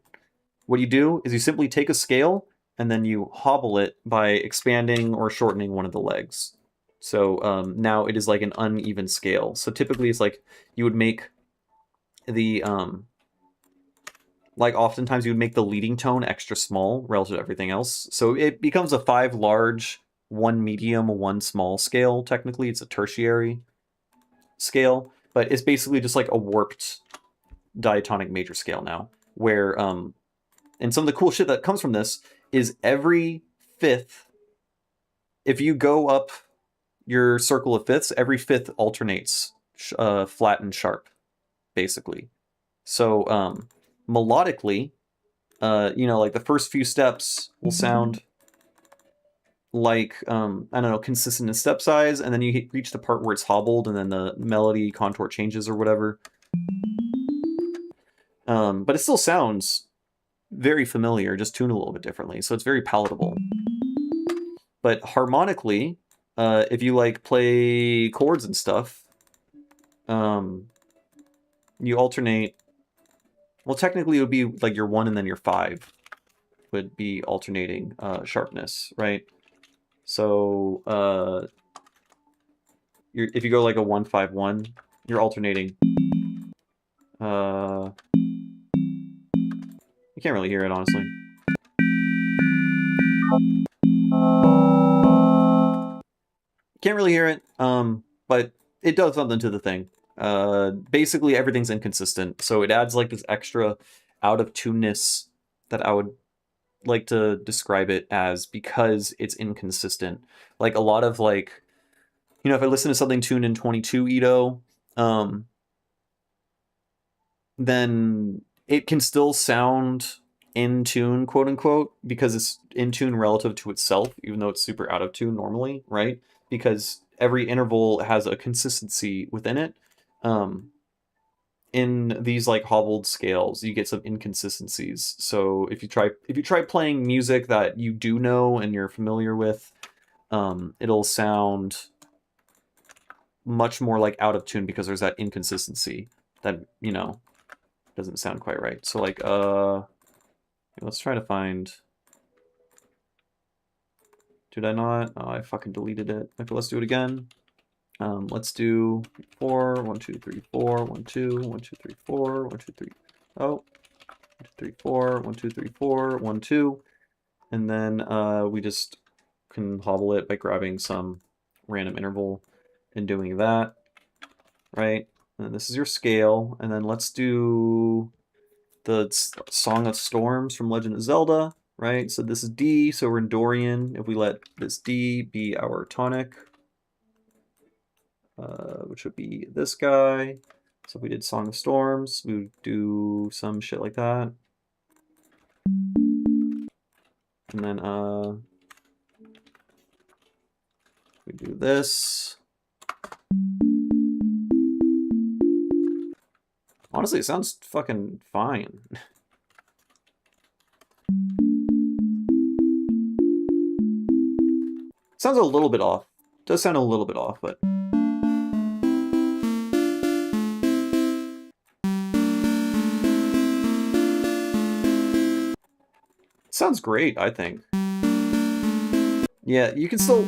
What you do is you simply take a scale and then you hobble it by expanding or shortening one of the legs. So now it is like an uneven scale. So typically it's like you would make the like oftentimes you would make the leading tone extra small relative to everything else. So it becomes a 5 large, 1 medium, 1 small scale. Technically it's a tertiary scale, but it's basically just like a warped diatonic major scale now, where and some of the cool shit that comes from this is every fifth, if you go up your circle of fifths, every fifth alternates flat and sharp, basically. So melodically, like the first few steps will sound like I don't know, consistent in step size, and then you reach the part where it's hobbled, and then the melody contour changes or whatever. But it still sounds very familiar, just tuned a little bit differently, so it's very palatable. But harmonically, if you like play chords and stuff, you alternate. Well, technically, it would be like your 1 and then your 5 would be alternating sharpness, right? So if you go like a 1-5-1, you're alternating. You can't really hear it, honestly. Can't really hear it, but it does something to the thing. Basically, everything's inconsistent, so it adds like this extra out of tuneness that I would like to describe it as, because it's inconsistent. Like a lot of like, if I listen to something tuned in 22 Edo, then it can still sound in tune, quote unquote, because it's in tune relative to itself, even though it's super out of tune normally, right? Because every interval has a consistency within it. In these like hobbled scales, you get some inconsistencies. So if you try playing music that you do know and you're familiar with, it'll sound much more like out of tune because there's that inconsistency that doesn't sound quite right. So like let's try to find. Did I not? Oh, I fucking deleted it. Okay, let's do it again. Let's do 4, 1, 2, 3, 4, 1, 2, 1, 2, 3, 4, 1, 2, 3. Oh, 1, 2, 3, 4, 1, 2, 3, 4, 1, 2. And then we just can hobble it by grabbing some random interval and doing that, right? And this is your scale. And then let's do the Song of Storms from Legend of Zelda, right? So this is D, so we're in Dorian. If we let this D be our tonic, which would be this guy. So if we did Song of Storms, we would do some shit like that. And then we do this. Honestly, it sounds fucking fine. Sounds a little bit off. Does sound a little bit off, but sounds great, I think. Yeah, you can still.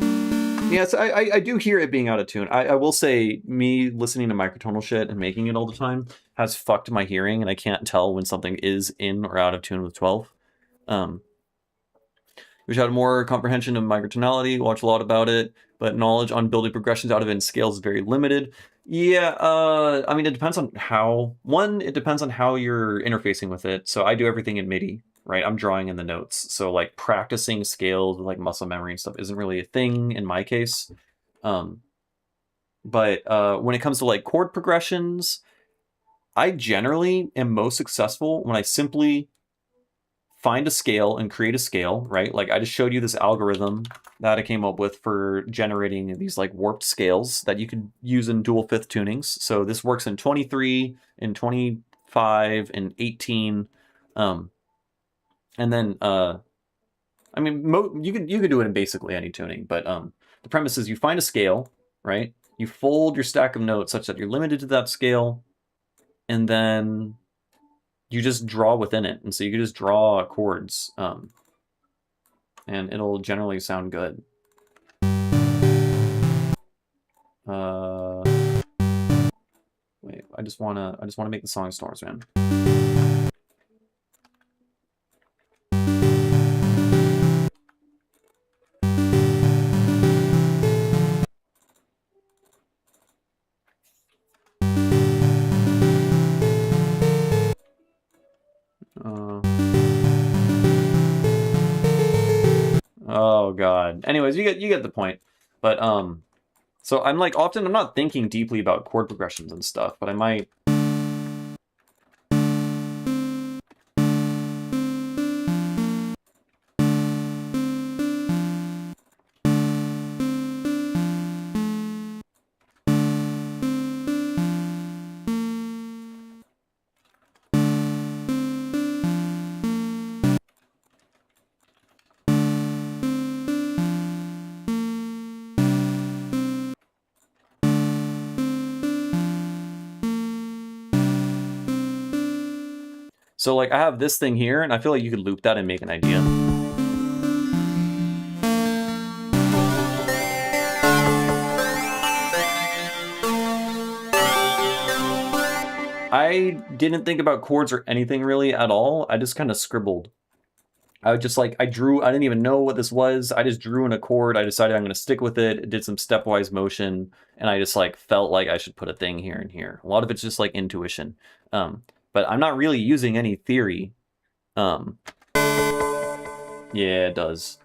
Yeah, so I do hear it being out of tune. I will say, me listening to microtonal shit and making it all the time has fucked my hearing, and I can't tell when something is in or out of tune with 12. Wish I had more comprehension of microtonality, watch a lot about it, but knowledge on building progressions out of it in scales is very limited. Yeah, I mean, it depends on how. One, it depends on how you're interfacing with it. So I do everything in MIDI, right? I'm drawing in the notes. So like practicing scales with like muscle memory and stuff isn't really a thing in my case. But when it comes to like chord progressions, I generally am most successful when I simply find a scale and create a scale, right? Like I just showed you this algorithm that I came up with for generating these like warped scales that you could use in dual fifth tunings. So this works in 23, in 25, and 18. And then I mean you could do it in basically any tuning, but the premise is you find a scale, right? You fold your stack of notes such that you're limited to that scale, and then you just draw within it. And so you can just draw chords. And it'll generally sound good. Wait, I just wanna make the song Storms, man. Oh god. Anyways, you get the point. But so I'm like often I'm not thinking deeply about chord progressions and stuff, but I might. So like I have this thing here, and I feel like you could loop that and make an idea. I didn't think about chords or anything really at all. I just kind of scribbled. I would just like, I didn't even know what this was. I just drew in a chord. I decided I'm going to stick with it. Did some stepwise motion. And I just like felt like I should put a thing here and here. A lot of it's just like intuition. But I'm not really using any theory. Yeah, it does.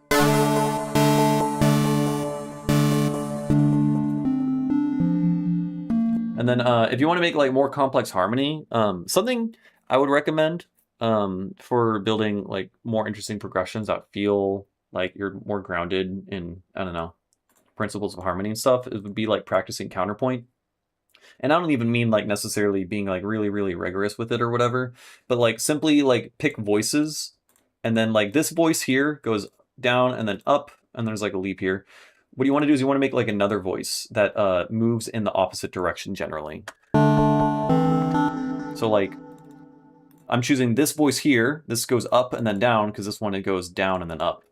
And then if you want to make like more complex harmony, something I would recommend for building like more interesting progressions that feel like you're more grounded in, I don't know, principles of harmony and stuff, it would be like practicing counterpoint. And I don't even mean like necessarily being like really, really rigorous with it or whatever, but like simply like pick voices, and then like this voice here goes down and then up, and there's like a leap here. What you want to do is you want to make like another voice that moves in the opposite direction generally. So like I'm choosing this voice here. This goes up and then down because this one it goes down and then up.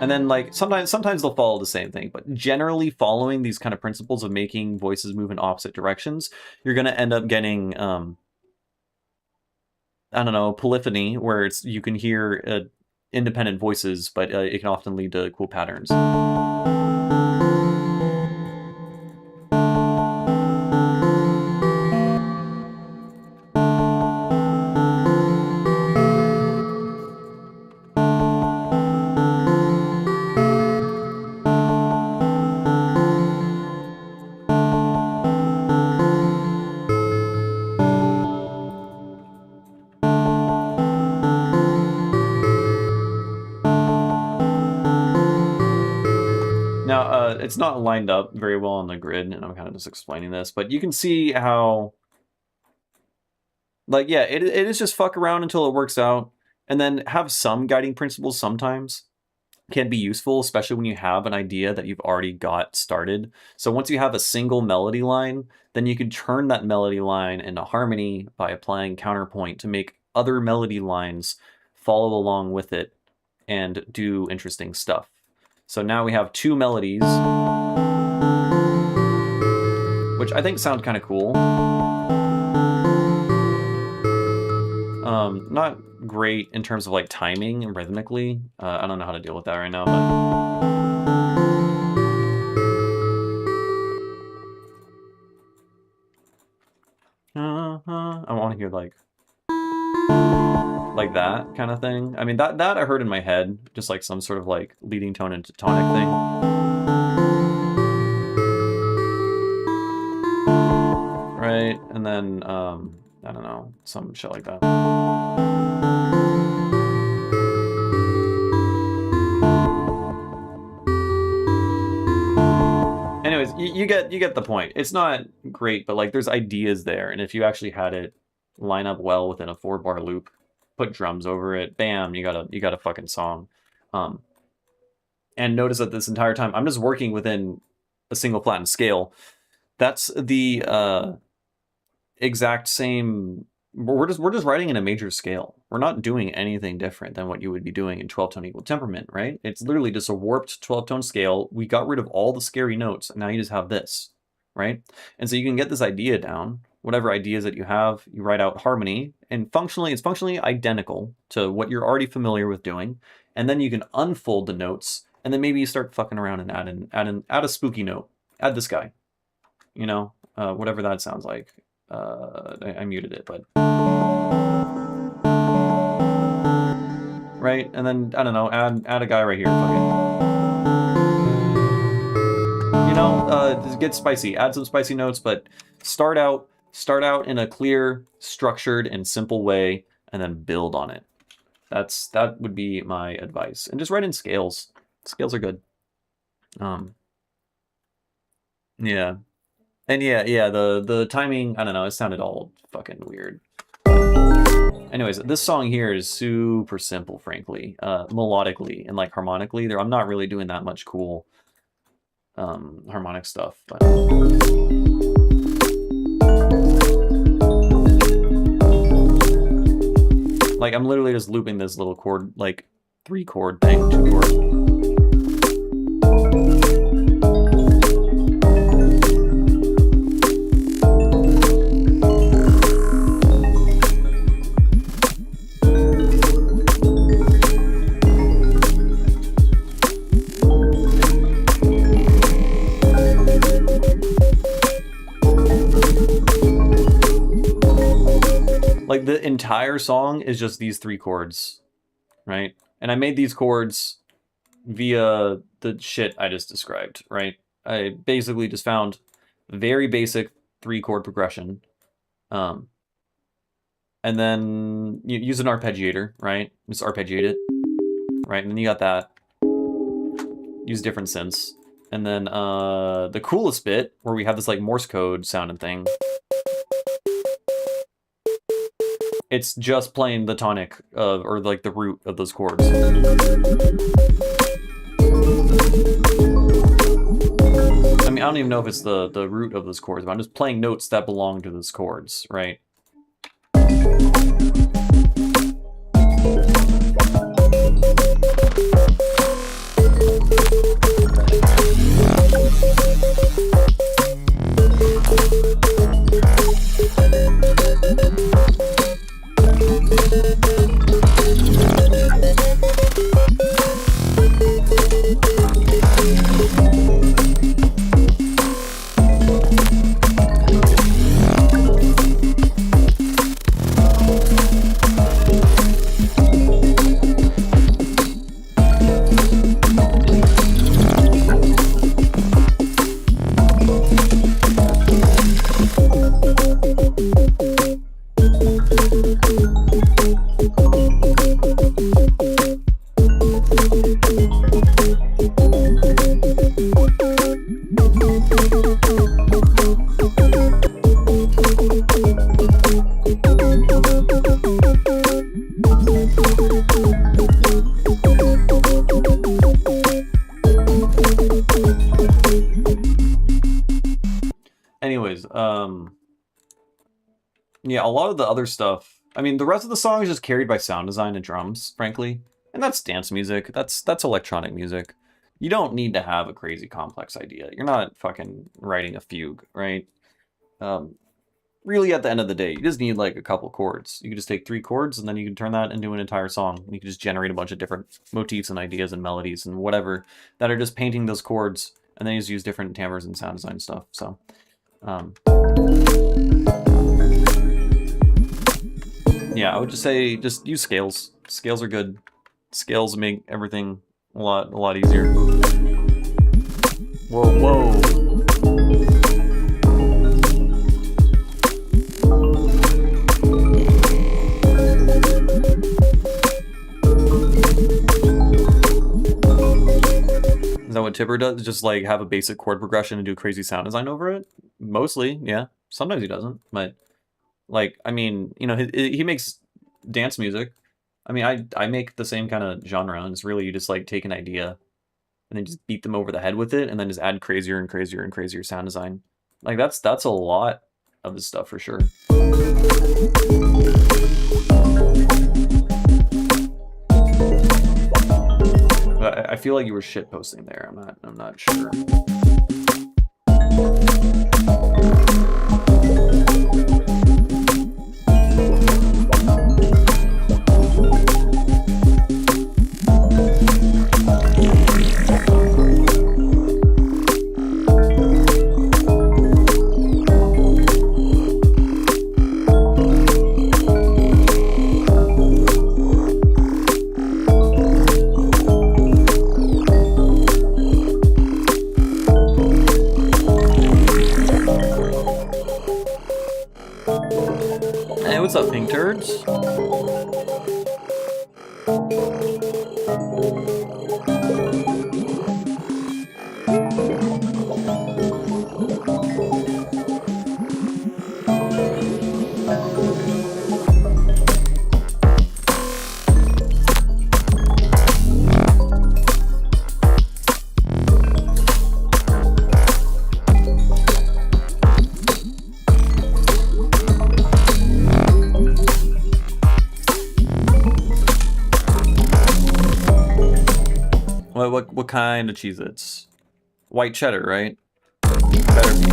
And then like sometimes they'll follow the same thing, but generally following these kind of principles of making voices move in opposite directions, you're going to end up getting I don't know, polyphony, where you can hear independent voices, but it can often lead to cool patterns. Now, it's not lined up very well on the grid, and I'm kind of just explaining this, but you can see how, like, yeah, it is just fuck around until it works out, and then have some guiding principles sometimes can be useful, especially when you have an idea that you've already got started. So once you have a single melody line, then you can turn that melody line into harmony by applying counterpoint to make other melody lines follow along with it and do interesting stuff. So now we have two melodies, which I think sound kind of cool. Not great in terms of like timing and rhythmically. I don't know how to deal with that right now, but I want to hear like that kind of thing. I mean, that I heard in my head, just like some sort of like leading tone into tonic thing. Right, and then I don't know, some shit like that. Anyways, you get the point. It's not great, but like there's ideas there, and if you actually had it line up well within a 4-bar loop, put drums over it, bam, you got a fucking song. And notice that this entire time I'm just working within a single flattened scale. That's the exact same. We're just writing in a major scale. We're not doing anything different than what you would be doing in 12-tone equal temperament, right? It's literally just a warped 12-tone scale. We got rid of all the scary notes, and now you just have this, right? And so you can get this idea down. Whatever ideas that you have, you write out harmony, and it's functionally identical to what you're already familiar with doing. And then you can unfold the notes, and then maybe you start fucking around and add a spooky note. Add this guy, you know, whatever that sounds like. I muted it, but right, and then I don't know, add a guy right here. You know, just get spicy. Add some spicy notes, but start out in a clear, structured, and simple way, and then build on it. That would be my advice. And just write in scales. Scales are good. Yeah. And yeah, the timing, I don't know, it sounded all fucking weird. Anyways, this song here is super simple, frankly, melodically and like harmonically. I'm not really doing that much cool harmonic stuff, but Like, I'm literally just looping this little chord, like, 3-chord thing, 2-chord. Like, the entire song is just these 3 chords, right? And I made these chords via the shit I just described, right? I basically just found very basic 3-chord progression. And then you use an arpeggiator, right? Just arpeggiate it, right? And then you got that. Use different synths. And then the coolest bit, where we have this like Morse code sounding thing, it's just playing the tonic or like the root of those chords. I mean, I don't even know if it's the root of those chords, but I'm just playing notes that belong to those chords, right? Anyways, yeah, a lot of the other stuff, I mean, the rest of the song is just carried by sound design and drums, frankly. And that's dance music. That's electronic music. You don't need to have a crazy complex idea. You're not fucking writing a fugue, right? Really, at the end of the day, you just need like a couple chords. You can just take 3 chords and then you can turn that into an entire song. You can just generate a bunch of different motifs and ideas and melodies and whatever that are just painting those chords, and then you just use different timbres and sound design stuff. So, yeah, I would just say just use scales. Scales are good. Scales make everything a lot easier. Whoa, whoa. Is that what Tipper does? Just like have a basic chord progression and do crazy sound design over it? Mostly, yeah. Sometimes he doesn't, but like, I mean, you know, he makes dance music. I mean, I make the same kind of genre, and it's really you just like take an idea and then just beat them over the head with it, and then just add crazier and crazier and crazier sound design. Like that's a lot of his stuff for sure. I feel like you were shit posting there. I'm not sure. Hey, what's up, pink turds? What kind of Cheez-Its? White cheddar, right? Better be.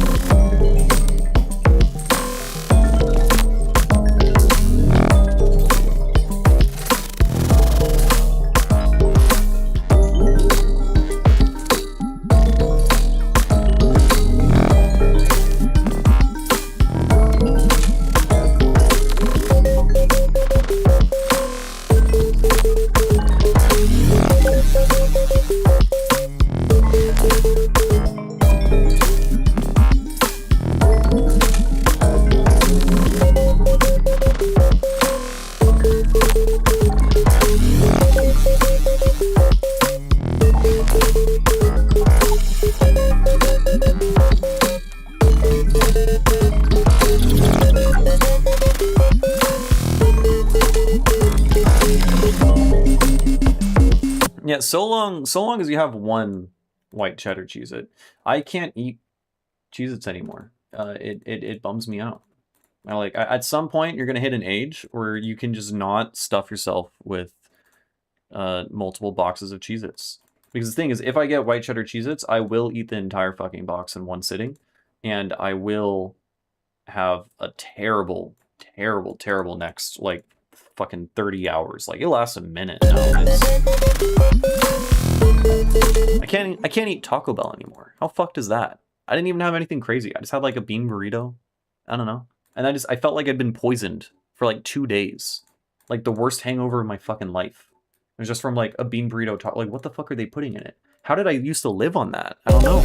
Yeah, so long as you have one white cheddar Cheez-It, I can't eat Cheez-Its anymore. It bums me out. At some point you're gonna hit an age where you can just not stuff yourself with multiple boxes of Cheez-Its. Because the thing is, if I get white cheddar Cheez-Its, I will eat the entire fucking box in one sitting, and I will have a terrible, terrible, terrible next like fucking 30 hours. Like it lasts a minute now. I can't eat Taco Bell anymore. How fucked is that? I didn't even have anything crazy. I just had like a bean burrito. I don't know. And I felt like I'd been poisoned for like 2 days. Like the worst hangover of my fucking life. It was just from like a bean burrito. Like what the fuck are they putting in it? How did I used to live on that? I don't know.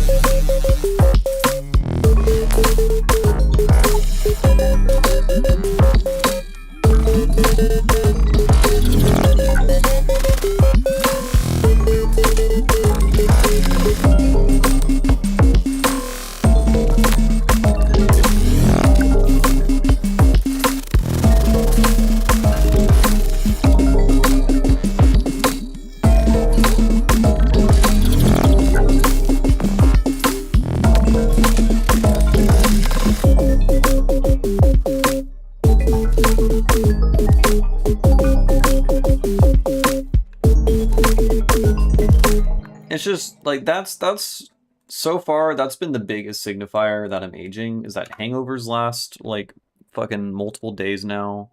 It's just like that's so far that's been the biggest signifier that I'm aging, is that hangovers last like fucking multiple days now,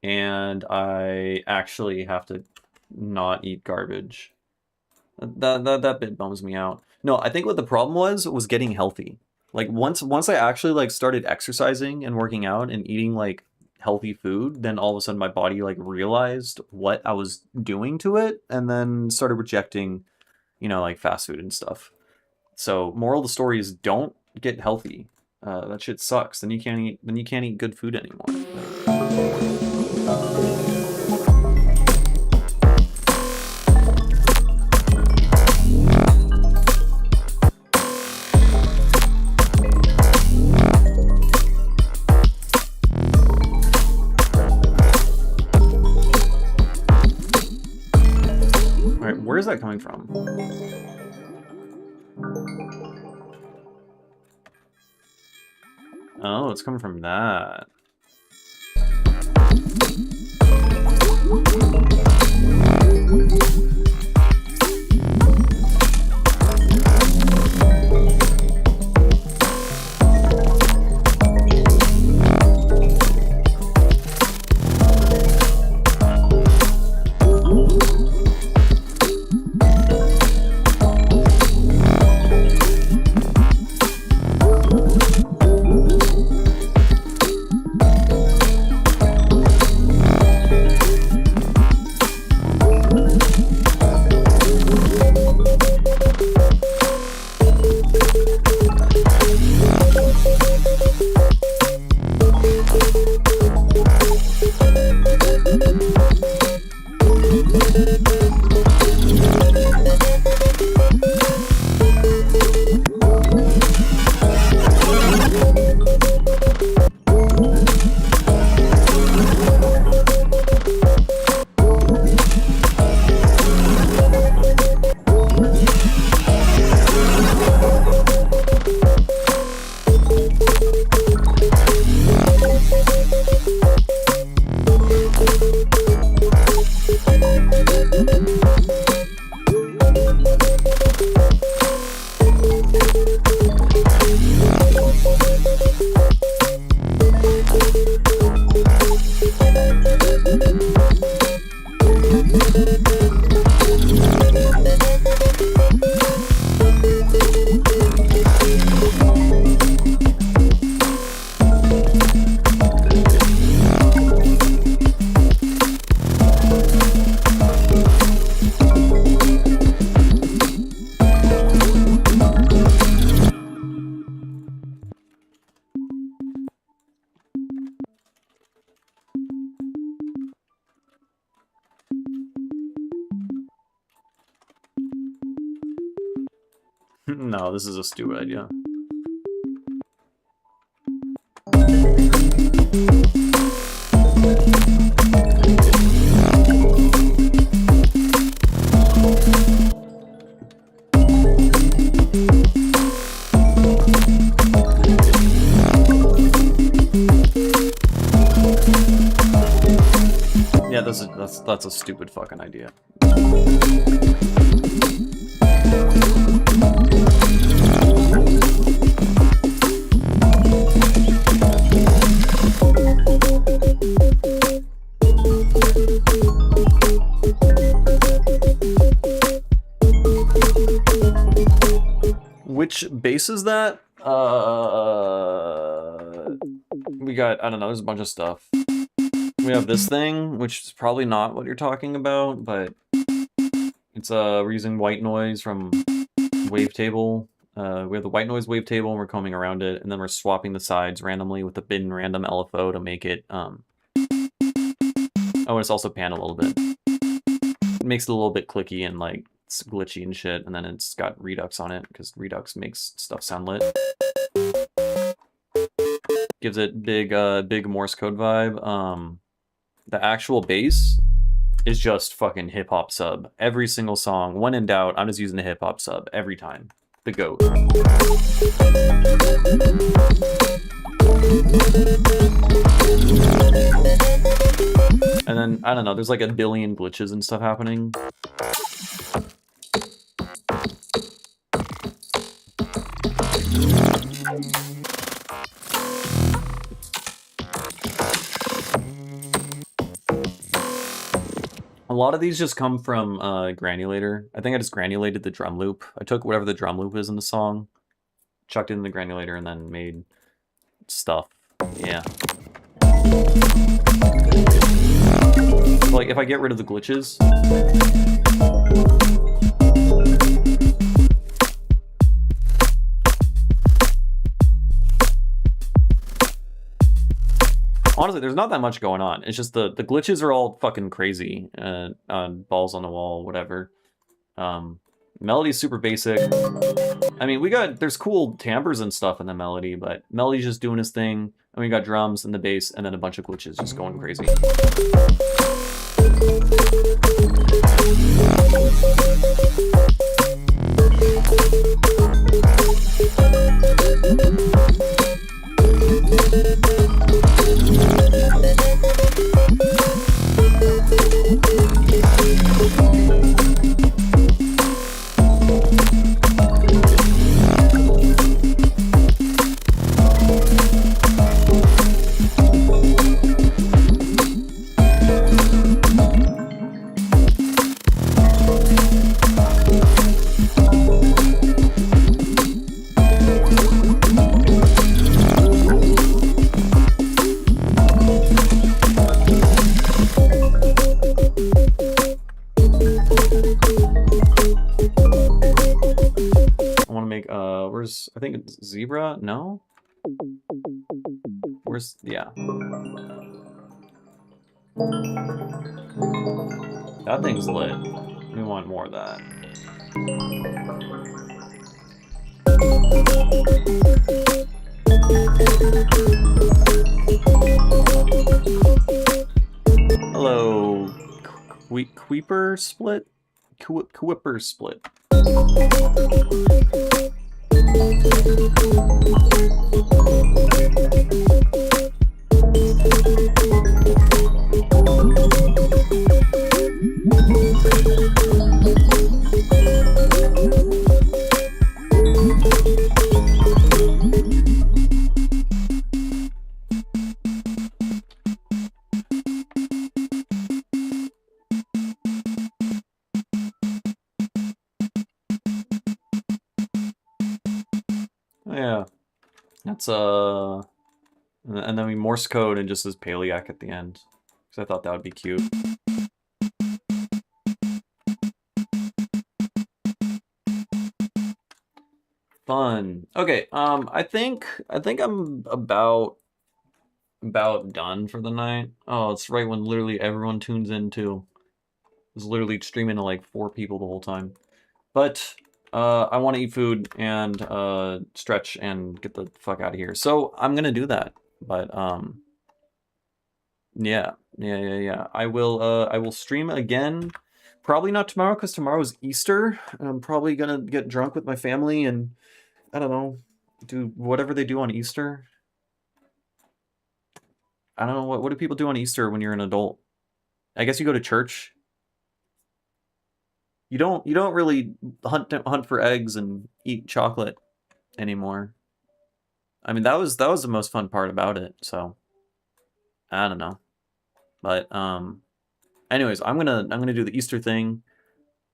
and I actually have to not eat garbage. That bit bums me out. No, I think what the problem was getting healthy. Like once I actually like started exercising and working out and eating like healthy food, then all of a sudden my body like realized what I was doing to it and then started rejecting, you know, like fast food and stuff. So moral of the story is don't get healthy. That shit sucks. Then you can't eat good food anymore. All right, where is that coming from? Oh, it's coming from that. No, this is a stupid idea. Yeah, that's a stupid fucking idea. Which bass is that? We got, I don't know, there's a bunch of stuff. We have this thing, which is probably not what you're talking about, but it's we're using white noise from wavetable. We have the white noise wavetable and we're combing around it, and then we're swapping the sides randomly with a bin random LFO to make it, oh, and it's also pan a little bit. It makes it a little bit clicky and like it's glitchy and shit, and then it's got Redux on it, because Redux makes stuff sound lit. Gives it big Morse code vibe. The actual bass is just fucking hip-hop sub. Every single song, when in doubt, I'm just using the hip-hop sub every time. The GOAT. And then, I don't know, there's like a billion glitches and stuff happening. A lot of these just come from Granulator. I think I just granulated the drum loop. I took whatever the drum loop is in the song, chucked it in the granulator, and then made stuff. Yeah. Like, if I get rid of the glitches... Honestly, there's not that much going on. It's just the glitches are all fucking crazy. Balls on the wall, whatever. Melody's super basic. I mean, there's cool timbres and stuff in the melody, but Melody's just doing his thing. And we got drums and the bass, and then a bunch of glitches just going crazy. I think it's Zebra? No? Where's... yeah. That thing's lit. We want more of that. Hello, Queeper Split? Quipper Split. Yeah, that's and then we Morse code and just says Paleac at the end, because I thought that would be cute. Fun. Okay, I think I'm about done for the night. Oh, it's right when literally everyone tunes in too. It's literally streaming to like 4 people the whole time. But I want to eat food and stretch and get the fuck out of here. So I'm gonna do that. But yeah. I will stream again. Probably not tomorrow because tomorrow's Easter. And I'm probably gonna get drunk with my family and I don't know, do whatever they do on Easter. I don't know what do people do on Easter when you're an adult? I guess you go to church. You don't really hunt for eggs and eat chocolate anymore. I mean that was the most fun part about it. So I don't know, but anyways, I'm gonna do the Easter thing.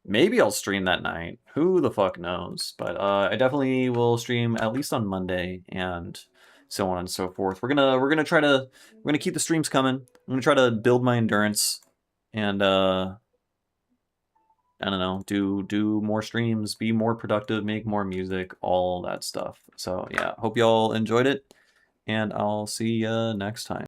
Maybe I'll stream that night. Who the fuck knows? But I definitely will stream at least on Monday and so on and so forth. We're gonna keep the streams coming. I'm gonna try to build my endurance and I don't know, do more streams, be more productive, make more music, all that stuff. So yeah, hope y'all enjoyed it, and I'll see you next time.